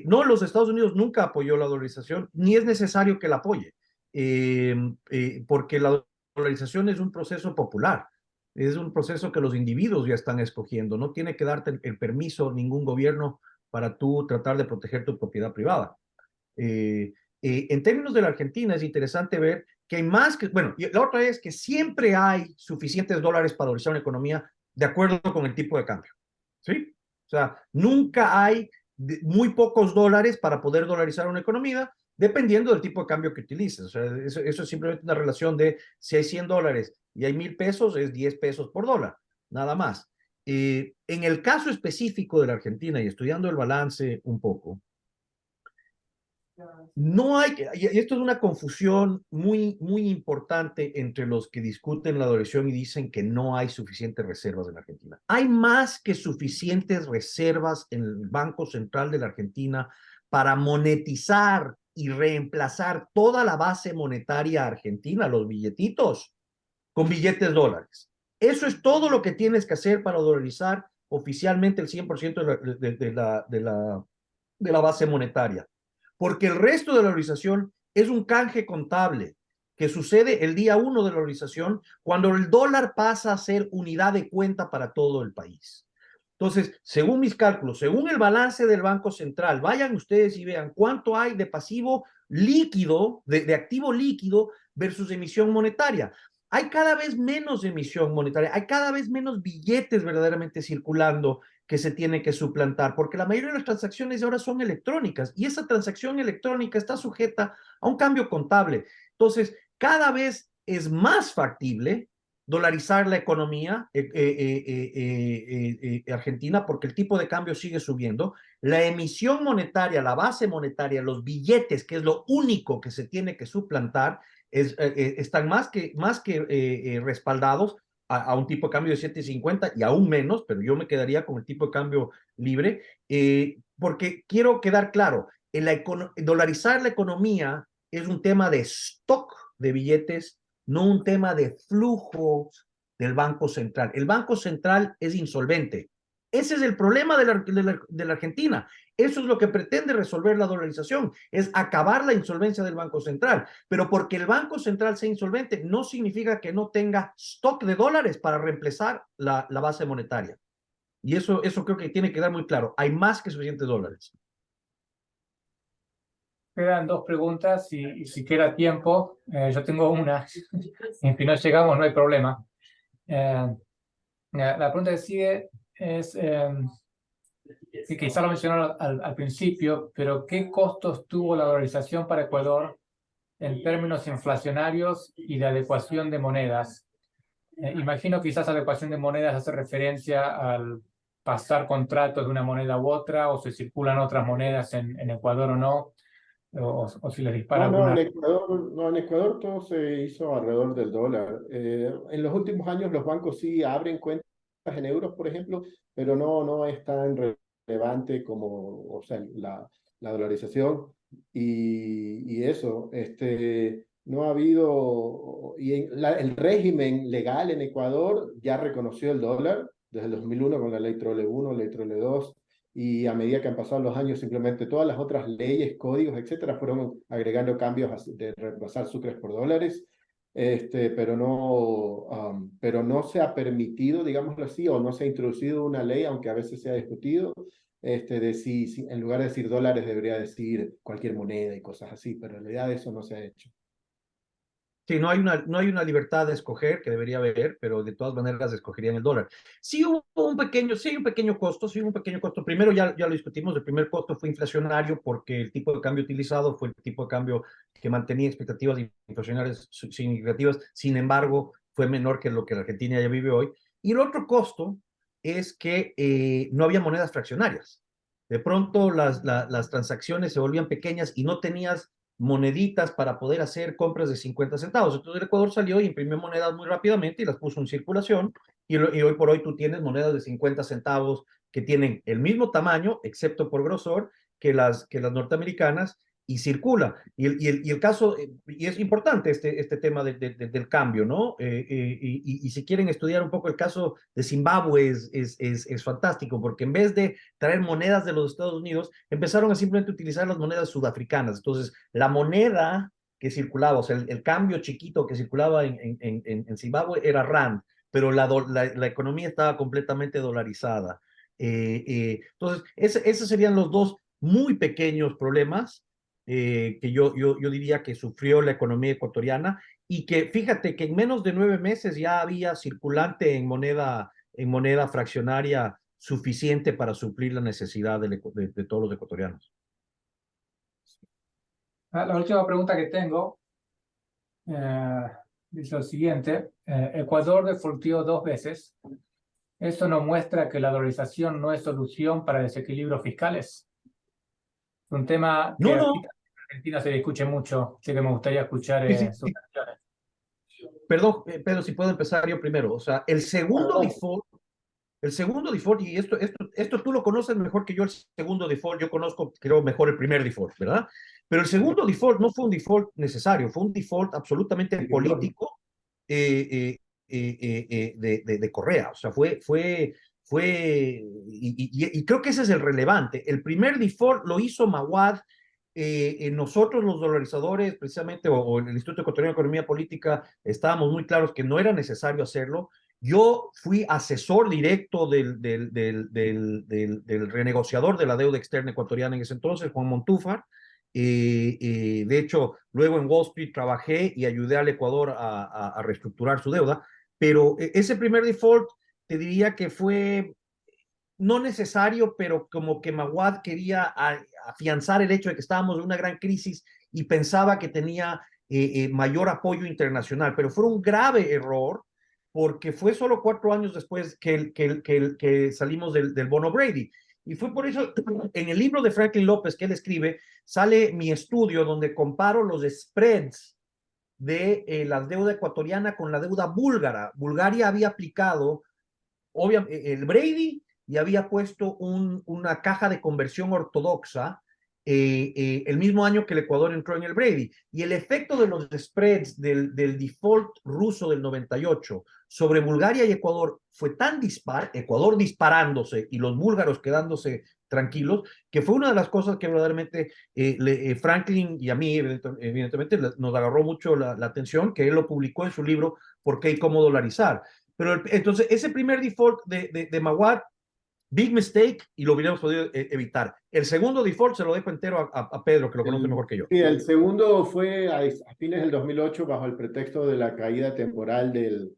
No, los Estados Unidos nunca apoyó la dolarización, ni es necesario que la apoye, porque la dolarización es un proceso popular, es un proceso que los individuos ya están escogiendo, no tiene que darte el permiso ningún gobierno para tú tratar de proteger tu propiedad privada. En términos de la Argentina es interesante ver que hay más que, bueno, y la otra es que siempre hay suficientes dólares para dolarizar una economía de acuerdo con el tipo de cambio, ¿sí? O sea, nunca hay muy pocos dólares para poder dolarizar una economía, dependiendo del tipo de cambio que utilices. O sea, eso es simplemente una relación de si hay 100 dólares y hay 1,000 pesos, es 10 pesos por dólar, nada más. En el caso específico de la Argentina, y estudiando el balance un poco, no hay, y esto es una confusión muy importante entre los que discuten la dolarización y dicen que no hay suficientes reservas en la Argentina. Hay más que suficientes reservas en el Banco Central de la Argentina para monetizar y reemplazar toda la base monetaria argentina, los billetitos, con billetes dólares. Eso es todo lo que tienes que hacer para dolarizar oficialmente el 100% de la base monetaria. Porque el resto de la dolarización es un canje contable que sucede el día 1 de la dolarización cuando el dólar pasa a ser unidad de cuenta para todo el país. Entonces, según mis cálculos, según el balance del Banco Central, vayan ustedes y vean cuánto hay de pasivo líquido, de activo líquido versus emisión monetaria. Hay cada vez menos emisión monetaria, hay cada vez menos billetes verdaderamente circulando que se tiene que suplantar, porque la mayoría de las transacciones ahora son electrónicas y esa transacción electrónica está sujeta a un cambio contable. Entonces, cada vez es más factible dolarizar la economía argentina porque el tipo de cambio sigue subiendo. La emisión monetaria, la base monetaria, los billetes, que es lo único que se tiene que suplantar, están más que respaldados a un tipo de cambio de 7.50 y aún menos, pero yo me quedaría con el tipo de cambio libre, porque quiero quedar claro, dolarizar la economía es un tema de stock de billetes, no un tema de flujo del Banco Central. El Banco Central es insolvente. Ese es el problema de la Argentina. Eso es lo que pretende resolver la dolarización, es acabar la insolvencia del Banco Central. Pero porque el Banco Central sea insolvente no significa que no tenga stock de dólares para reemplazar la base monetaria. Y eso creo que tiene que quedar muy claro. Hay más que suficientes dólares. Quedan dos preguntas y si queda tiempo, yo tengo una. Y si no llegamos, no hay problema. La pregunta que sigue es, que quizá lo mencionaron al principio, pero ¿qué costos tuvo la dolarización para Ecuador en términos inflacionarios y de adecuación de monedas? Imagino quizás adecuación de monedas hace referencia al pasar contratos de una moneda u otra, o se circulan otras monedas en Ecuador o no, o si les dispara alguna. En Ecuador todo se hizo alrededor del dólar. En los últimos años los bancos sí abren cuentas en euros, por ejemplo, pero no es tan relevante como, o sea, la dolarización y eso, no ha habido, el régimen legal en Ecuador ya reconoció el dólar desde el 2001 con la ley Trole 1, ley Trole 2, y a medida que han pasado los años, simplemente todas las otras leyes, códigos, etcétera, fueron agregando cambios de reemplazar sucres por dólares, pero no se ha permitido, digámoslo así, o no se ha introducido una ley, aunque a veces se ha discutido, de si en lugar de decir dólares debería decir cualquier moneda y cosas así, pero en realidad eso no se ha hecho. Sí, no hay una libertad de escoger que debería haber, pero de todas maneras escogerían el dólar. Sí hubo un pequeño costo. Primero ya lo discutimos, el primer costo fue inflacionario porque el tipo de cambio utilizado fue el tipo de cambio que mantenía expectativas inflacionarias significativas, sin embargo, fue menor que lo que la Argentina ya vive hoy. Y el otro costo es que no había monedas fraccionarias. De pronto las transacciones se volvían pequeñas y no tenías moneditas para poder hacer compras de 50 centavos. Entonces el Ecuador salió y imprimió monedas muy rápidamente y las puso en circulación y hoy por hoy tú tienes monedas de 50 centavos que tienen el mismo tamaño, excepto por grosor, que las norteamericanas y circula. Y el caso, y es importante este tema del cambio, ¿no? Y si quieren estudiar un poco el caso de Zimbabue es fantástico, porque en vez de traer monedas de los Estados Unidos, empezaron a simplemente utilizar las monedas sudafricanas. Entonces, la moneda que circulaba, o sea, el cambio chiquito que circulaba en Zimbabue era RAND, pero la economía estaba completamente dolarizada. Entonces, esos serían los dos muy pequeños problemas que yo diría que sufrió la economía ecuatoriana y que fíjate que en menos de 9 meses ya había circulante en moneda fraccionaria suficiente para suplir la necesidad de todos los ecuatorianos. La última pregunta que tengo dice lo siguiente. Ecuador defaultió 2 veces. ¿Eso nos muestra que la dolarización no es solución para desequilibrios fiscales? Es un tema que No, aquí no. en Argentina se discute mucho, así que me gustaría escuchar Sí, sí, sus sí. reacciones. Perdón, Pedro, si puedo empezar yo primero. O sea, el segundo default, y esto tú lo conoces mejor que yo, el segundo default, yo conozco, creo, mejor el primer default, ¿verdad? Pero el segundo default no fue un default necesario, fue un default absolutamente político de Correa. O sea, y creo que ese es el relevante. El primer default lo hizo Maguad. Nosotros los dolarizadores, precisamente, o el Instituto Ecuatoriano de Economía Política, estábamos muy claros que no era necesario hacerlo. Yo fui asesor directo del renegociador de la deuda externa ecuatoriana en ese entonces, Juan Montúfar. De hecho, luego en Wall Street trabajé y ayudé al Ecuador a reestructurar su deuda, pero ese primer default te diría que fue no necesario, pero como que Maguad quería afianzar el hecho de que estábamos en una gran crisis y pensaba que tenía mayor apoyo internacional, pero fue un grave error porque fue solo 4 años después que salimos del bono Brady. Y fue por eso, en el libro de Franklin López que él escribe, sale mi estudio donde comparo los spreads de la deuda ecuatoriana con la deuda búlgara. Bulgaria había aplicado el Brady y había puesto una caja de conversión ortodoxa el mismo año que el Ecuador entró en el Brady. Y el efecto de los spreads del default ruso del 98 sobre Bulgaria y Ecuador fue tan dispar, Ecuador disparándose y los búlgaros quedándose tranquilos, que fue una de las cosas que verdaderamente Franklin y a mí, evidentemente, nos agarró mucho la atención, que él lo publicó en su libro ¿Por qué y cómo dolarizar? Pero entonces, ese primer default de Maguad, big mistake, y lo hubiéramos podido evitar. El segundo default se lo dejo entero a Pedro, que lo conoce mejor que yo. Sí, el segundo fue a fines del 2008 bajo el pretexto de la caída temporal del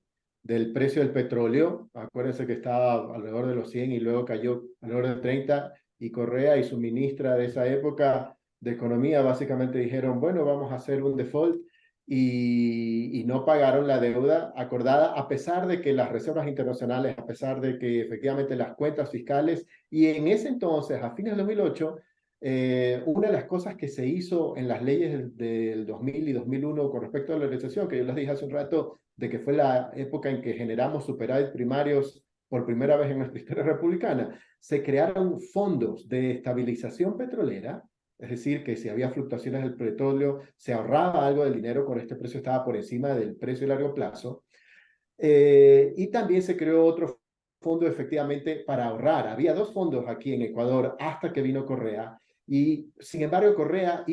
precio del petróleo. Acuérdense que estaba alrededor de los 100 y luego cayó alrededor de 30 y Correa y su ministra de esa época de Economía básicamente dijeron, bueno, vamos a hacer un default y no pagaron la deuda acordada a pesar de que las reservas internacionales, a pesar de que efectivamente las cuentas fiscales y en ese entonces, a fines del 2008, una de las cosas que se hizo en las leyes del 2000 y 2001 con respecto a la dolarización, que yo les dije hace un rato, de que fue la época en que generamos superávit primarios por primera vez en nuestra historia republicana, se crearon fondos de estabilización petrolera, es decir, que si había fluctuaciones del petróleo, se ahorraba algo del dinero cuando este precio estaba por encima del precio a largo plazo. Y también se creó otro fondo efectivamente para ahorrar. Había 2 fondos aquí en Ecuador hasta que vino Correa. Y sin embargo, Correa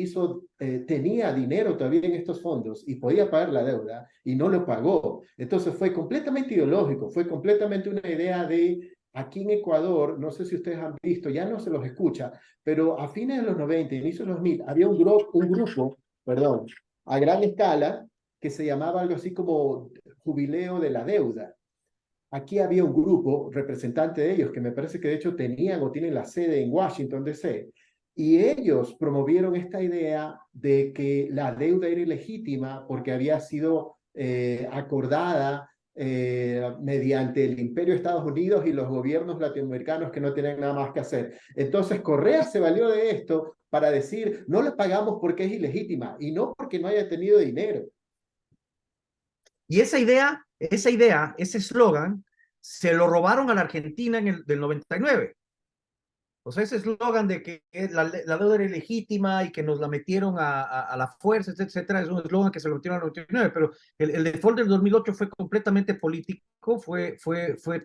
tenía dinero todavía en estos fondos y podía pagar la deuda y no lo pagó. Entonces fue completamente ideológico, fue completamente una idea de aquí en Ecuador, no sé si ustedes han visto, ya no se los escucha, pero a fines de los 90, inicios de los 2000, había un grupo, perdón, a gran escala que se llamaba algo así como Jubileo de la Deuda. Aquí había un grupo representante de ellos que me parece que de hecho tenían o tienen la sede en Washington, D.C. Y ellos promovieron esta idea de que la deuda era ilegítima porque había sido acordada mediante el imperio de Estados Unidos y los gobiernos latinoamericanos que no tenían nada más que hacer. Entonces Correa se valió de esto para decir, no le pagamos porque es ilegítima y no porque no haya tenido dinero. Y esa idea, ese eslogan, se lo robaron a la Argentina del 99. O sea, ese eslogan de que la deuda era ilegítima y que nos la metieron a la fuerza, etcétera, es un eslogan que se lo metieron al 99, pero el default del 2008 fue completamente político, fue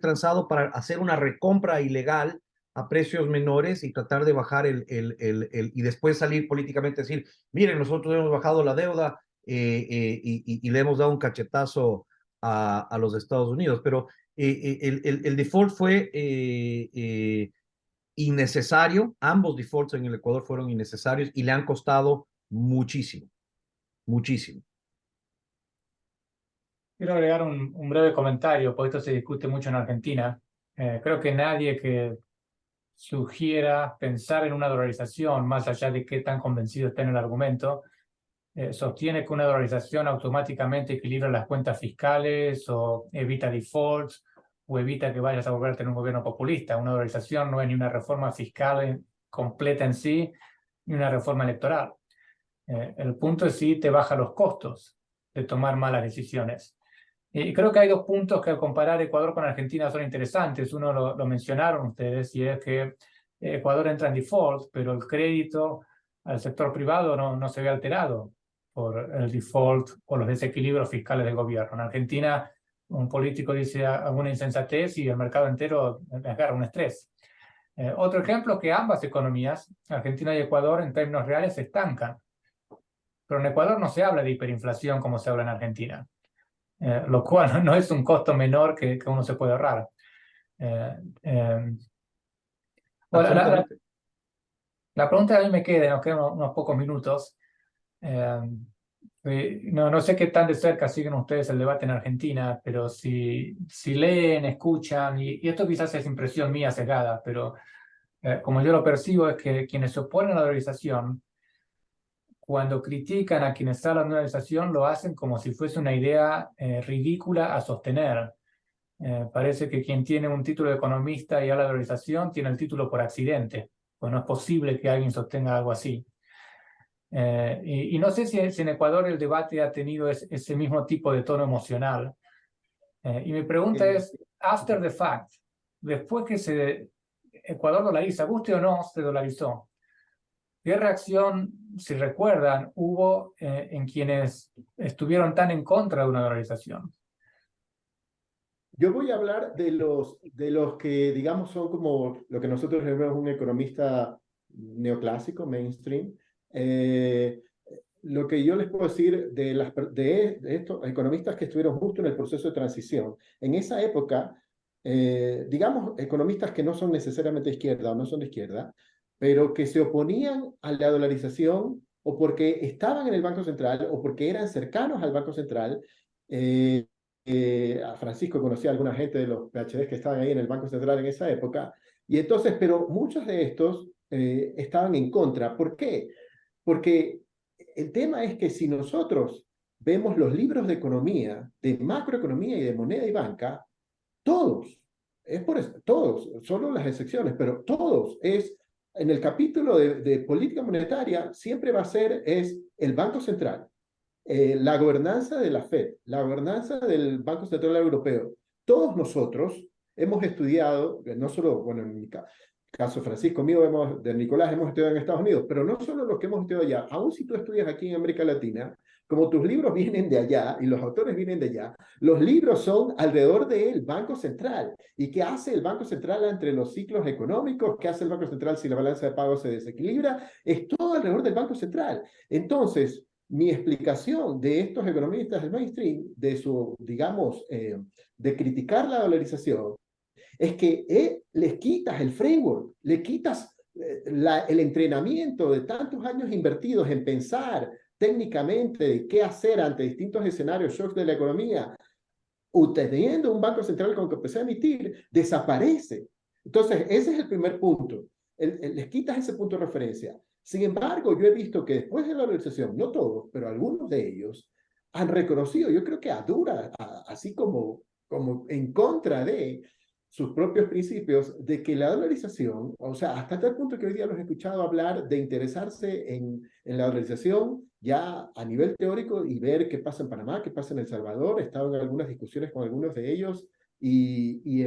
transado para hacer una recompra ilegal a precios menores y tratar de bajar y después salir políticamente a decir, miren, nosotros hemos bajado la deuda y le hemos dado un cachetazo a los Estados Unidos, pero el default fue innecesario. Ambos defaults en el Ecuador fueron innecesarios y le han costado muchísimo, muchísimo. Quiero agregar un breve comentario, porque esto se discute mucho en Argentina. Creo que nadie que sugiera pensar en una dolarización, más allá de qué tan convencido esté en el argumento, sostiene que una dolarización automáticamente equilibra las cuentas fiscales o evita defaults o evita que vayas a volverte en un gobierno populista. Una dolarización no es ni una reforma fiscal completa en sí, ni una reforma electoral. El punto es si te baja los costos de tomar malas decisiones. Y creo que hay dos puntos que al comparar Ecuador con Argentina son interesantes. Uno lo mencionaron ustedes, y es que Ecuador entra en default, pero el crédito al sector privado no se ve alterado por el default o los desequilibrios fiscales del gobierno. En Argentina, un político dice alguna insensatez y el mercado entero agarra un estrés. Otro ejemplo es que ambas economías, Argentina y Ecuador, en términos reales, se estancan. Pero en Ecuador no se habla de hiperinflación como se habla en Argentina. Lo cual no es un costo menor que uno se puede ahorrar. Bueno, Absolutamente. la pregunta a mí me queda, nos quedan unos pocos minutos. No sé qué tan de cerca siguen ustedes el debate en Argentina, pero si leen, escuchan, y esto quizás es impresión mía cegada, pero como yo lo percibo es que quienes se oponen a la dolarización, cuando critican a quienes hablan de dolarización, lo hacen como si fuese una idea ridícula a sostener. Parece que quien tiene un título de economista y habla de dolarización tiene el título por accidente, pues no es posible que alguien sostenga algo así. Y no sé si en Ecuador el debate ha tenido ese mismo tipo de tono emocional. Y mi pregunta es, after the fact, después que Ecuador dolariza, guste o no, se dolarizó. ¿Qué reacción, si recuerdan, hubo en quienes estuvieron tan en contra de una dolarización? Yo voy a hablar de los que, digamos, son como lo que nosotros llamamos un economista neoclásico, mainstream. Lo que yo les puedo decir de estos economistas que estuvieron justo en el proceso de transición. En esa época, digamos, economistas que no son necesariamente de izquierda o no son de izquierda, pero que se oponían a la dolarización o porque estaban en el Banco Central o porque eran cercanos al Banco Central. A Francisco conocía a alguna gente de los PhDs que estaban ahí en el Banco Central en esa época, y entonces, pero muchos de estos estaban en contra. ¿Por qué? Porque el tema es que si nosotros vemos los libros de economía, de macroeconomía y de moneda y banca, todos, es por eso, todos, solo las excepciones, pero todos en el capítulo de política monetaria, siempre va a ser, es el Banco Central, la gobernanza de la FED, la gobernanza del Banco Central Europeo. Todos nosotros hemos estudiado, no solo, bueno, en mi caso Francisco mío, de Nicolás, hemos estudiado en Estados Unidos, pero no solo los que hemos estudiado allá, aún si tú estudias aquí en América Latina, como tus libros vienen de allá y los autores vienen de allá, los libros son alrededor del Banco Central. ¿Y qué hace el Banco Central entre los ciclos económicos? ¿Qué hace el Banco Central si la balanza de pagos se desequilibra? Es todo alrededor del Banco Central. Entonces, mi explicación de estos economistas del mainstream, de su, digamos, de criticar la dolarización, es que les quitas el framework, le quitas el entrenamiento de tantos años invertidos en pensar técnicamente qué hacer ante distintos escenarios, shocks de la economía, teniendo un banco central con que empecé a emitir, desaparece. Entonces, ese es el primer punto. Les quitas ese punto de referencia. Sin embargo, yo he visto que después de la organización, no todos, pero algunos de ellos, han reconocido, yo creo que así como en contra de sus propios principios, de que la dolarización, o sea, hasta tal punto que hoy día los he escuchado hablar de interesarse en la dolarización ya a nivel teórico y ver qué pasa en Panamá, qué pasa en El Salvador. He estado en algunas discusiones con algunos de ellos y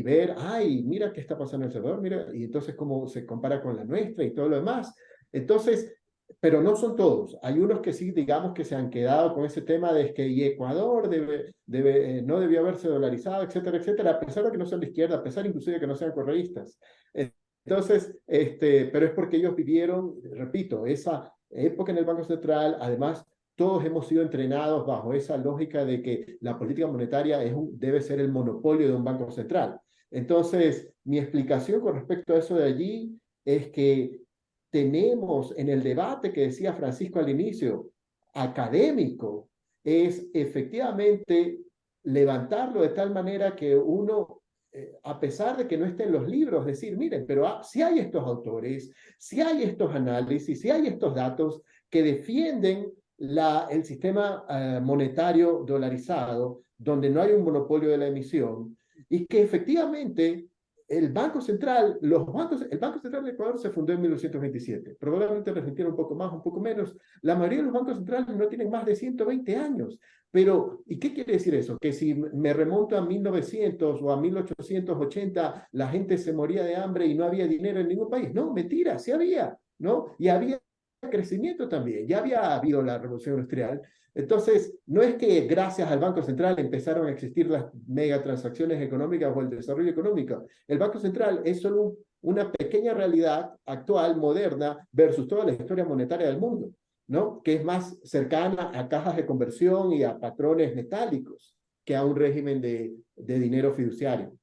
ver, ay, mira qué está pasando en El Salvador, mira, y entonces cómo se compara con la nuestra y todo lo demás. Entonces, pero no son todos. Hay unos que sí, digamos, que se han quedado con ese tema de que y Ecuador no debió haberse dolarizado, etcétera, etcétera, a pesar de que no sean de izquierda, a pesar inclusive de que no sean correístas. Entonces, pero es porque ellos vivieron, repito, esa época en el Banco Central. Además, todos hemos sido entrenados bajo esa lógica de que la política monetaria debe ser el monopolio de un banco central. Entonces, mi explicación con respecto a eso de allí es que tenemos en el debate que decía Francisco al inicio, académico, es efectivamente levantarlo de tal manera que uno a pesar de que no esté en los libros, decir, miren, pero si hay estos autores, si hay estos análisis, si hay estos datos que defienden el sistema monetario dolarizado, donde no hay un monopolio de la emisión, y que efectivamente el Banco Central, el Banco Central de Ecuador se fundó en 1927, probablemente en Argentina un poco más, un poco menos. La mayoría de los bancos centrales no tienen más de 120 años. Pero, ¿y qué quiere decir eso? Que si me remonto a 1900 o a 1880, la gente se moría de hambre y no había dinero en ningún país. No, mentira, sí había, ¿no? Y había crecimiento también, ya había habido la revolución industrial. Entonces, no es que gracias al Banco Central empezaron a existir las megatransacciones económicas o el desarrollo económico. El Banco Central es solo una pequeña realidad actual, moderna, versus toda la historia monetaria del mundo, ¿no? Que es más cercana a cajas de conversión y a patrones metálicos que a un régimen de dinero fiduciario.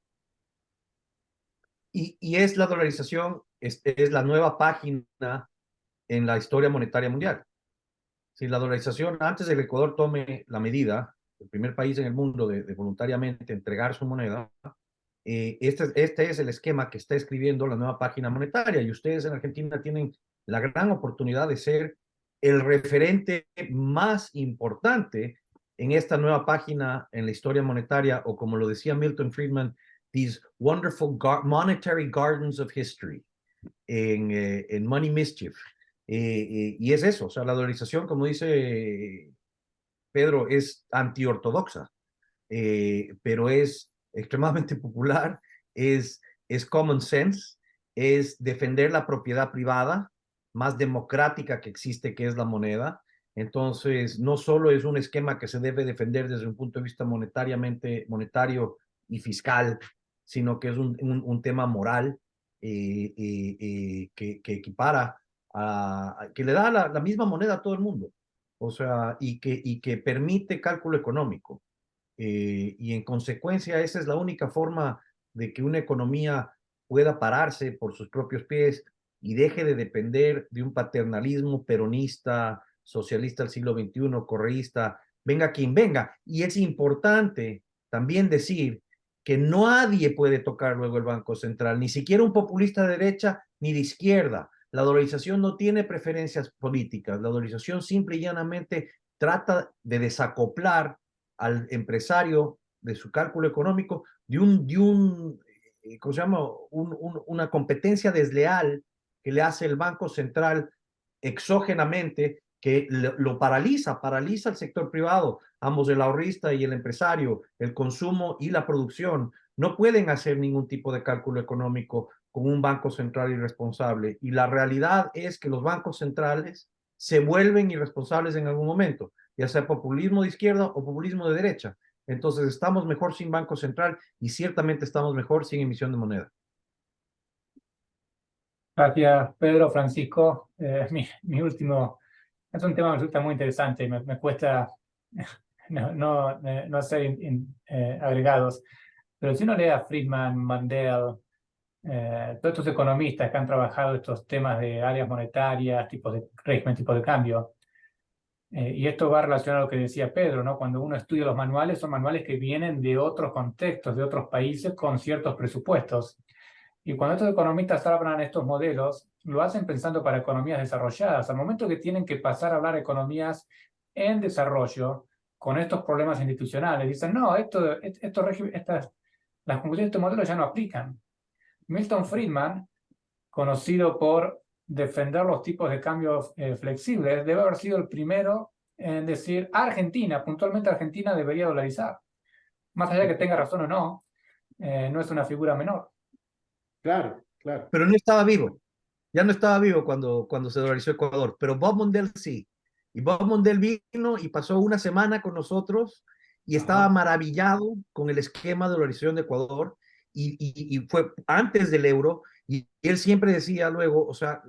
Y es la dolarización, es la nueva página en la historia monetaria mundial. Si la dolarización, antes del Ecuador tome la medida, el primer país en el mundo de voluntariamente entregar su moneda, este es el esquema que está escribiendo la nueva página monetaria, y ustedes en Argentina tienen la gran oportunidad de ser el referente más importante en esta nueva página en la historia monetaria, o como lo decía Milton Friedman, these wonderful monetary gardens of history en Money Mischief. Y es eso, o sea, la dolarización, como dice Pedro, es antiortodoxa, pero es extremadamente popular, es common sense, es defender la propiedad privada más democrática que existe, que es la moneda. Entonces, no solo es un esquema que se debe defender desde un punto de vista monetario y fiscal, sino que es un tema moral que equipara, que le da la misma moneda a todo el mundo, o sea, y que permite cálculo económico. Y en consecuencia, esa es la única forma de que una economía pueda pararse por sus propios pies y deje de depender de un paternalismo peronista, socialista del siglo XXI, correísta, venga quien venga. Y es importante también decir que nadie puede tocar luego el Banco Central, ni siquiera un populista de derecha ni de izquierda. La dolarización no tiene preferencias políticas. La dolarización simple y llanamente trata de desacoplar al empresario de su cálculo económico ¿cómo se llama? Una competencia desleal que le hace el Banco Central exógenamente, que lo paraliza al sector privado, ambos, el ahorrista y el empresario, el consumo y la producción. No pueden hacer ningún tipo de cálculo económico con un banco central irresponsable. Y la realidad es que los bancos centrales se vuelven irresponsables en algún momento, ya sea populismo de izquierda o populismo de derecha. Entonces estamos mejor sin Banco Central y ciertamente estamos mejor sin emisión de moneda. Gracias, Pedro, Francisco. Mi último, es un tema que me resulta muy interesante, me cuesta no hacer agregados, pero si uno lee a Friedman, Mandel, todos estos economistas que han trabajado estos temas de áreas monetarias, tipos de régimen, tipos de cambio, y esto va relacionado a lo que decía Pedro, ¿no? Cuando uno estudia los manuales, son manuales que vienen de otros contextos, de otros países con ciertos presupuestos. Y cuando estos economistas hablan estos modelos, lo hacen pensando para economías desarrolladas. Al momento que tienen que pasar a hablar de economías en desarrollo, con estos problemas institucionales, dicen, no, las conclusiones de estos modelos ya no aplican. Milton Friedman, conocido por defender los tipos de cambios flexibles, debe haber sido el primero en decir, Argentina, puntualmente Argentina debería dolarizar. Más allá de que tenga razón o no, no es una figura menor. Claro, claro. Pero no estaba vivo. Ya no estaba vivo cuando se dolarizó Ecuador, pero Bob Mondale sí. Y Bob Mondale vino y pasó una semana con nosotros y estaba maravillado con el esquema de dolarización de Ecuador, y fue antes del euro, y él siempre decía luego, o sea,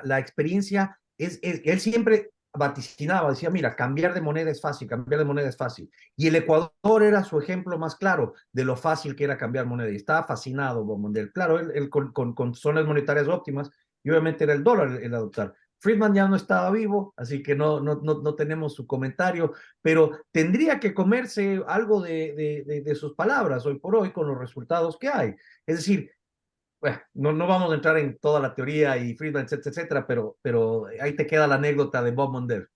la experiencia él siempre vaticinaba, decía, mira, cambiar de moneda es fácil, cambiar de moneda es fácil. Y el Ecuador era su ejemplo más claro de lo fácil que era cambiar moneda, y estaba fascinado Bob Mondale. Claro, él con zonas monetarias óptimas, y obviamente era el dólar el adoptar. Friedman ya no estaba vivo, así que no tenemos su comentario, pero tendría que comerse algo de sus palabras hoy por hoy con los resultados que hay. Es decir, bueno, no vamos a entrar en toda la teoría y Friedman, etcétera, etcétera, pero ahí te queda la anécdota de Bob Mondale.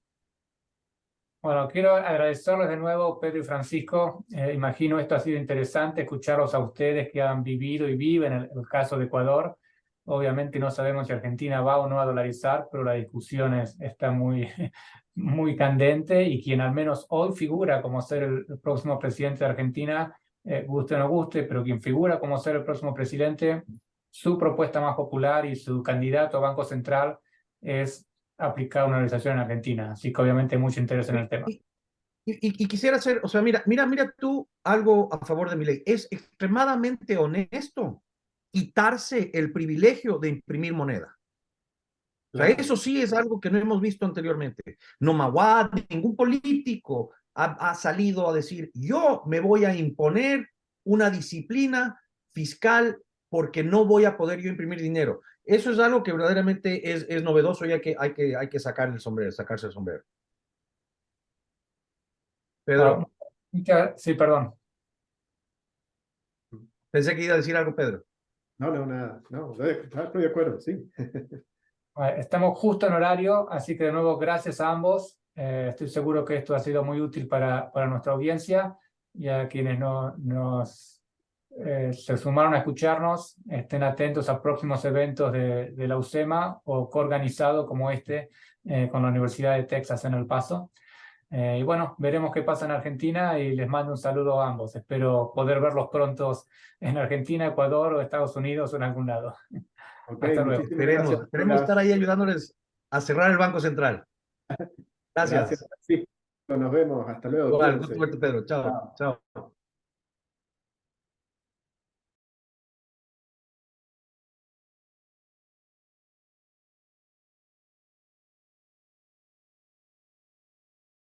Bueno, quiero agradecerles de nuevo, Pedro y Francisco. Imagino esto ha sido interesante, escucharlos a ustedes que han vivido y viven el caso de Ecuador. Obviamente no sabemos si Argentina va o no a dolarizar, pero la discusión está muy, muy candente y quien al menos hoy figura como ser el próximo presidente de Argentina, guste o no guste, pero quien figura como ser el próximo presidente, su propuesta más popular y su candidato a Banco Central es aplicar una dolarización en Argentina. Así que obviamente hay mucho interés en el tema. Y quisiera hacer, o sea, mira tú algo a favor de mi ley. Es extremadamente honesto quitarse el privilegio de imprimir moneda. O sea, eso sí es algo que no hemos visto anteriormente. No Mawad, ningún político ha salido a decir, yo me voy a imponer una disciplina fiscal porque no voy a poder yo imprimir dinero. Eso es algo que verdaderamente es novedoso y hay que sacar el sombrero, sacarse el sombrero. Pedro, Sí, perdón. pensé que iba a decir algo, Pedro. No, nada. No, estoy de acuerdo, sí. Estamos justo en horario, así que de nuevo gracias a ambos. Estoy seguro que esto ha sido muy útil para nuestra audiencia y a quienes se sumaron a escucharnos. Estén atentos a próximos eventos de la UCEMA o coorganizado como este con la Universidad de Texas en El Paso. Y bueno, veremos qué pasa en Argentina y les mando un saludo a ambos. Espero poder verlos pronto en Argentina, Ecuador o Estados Unidos o en algún lado. Ok, Hasta luego. muchísimas gracias. Esperemos estar ahí ayudándoles a cerrar el Banco Central. Gracias. Gracias. Sí, nos vemos. Hasta luego. Igual, Cuídense. suerte, Pedro. Chao, Chao. chao.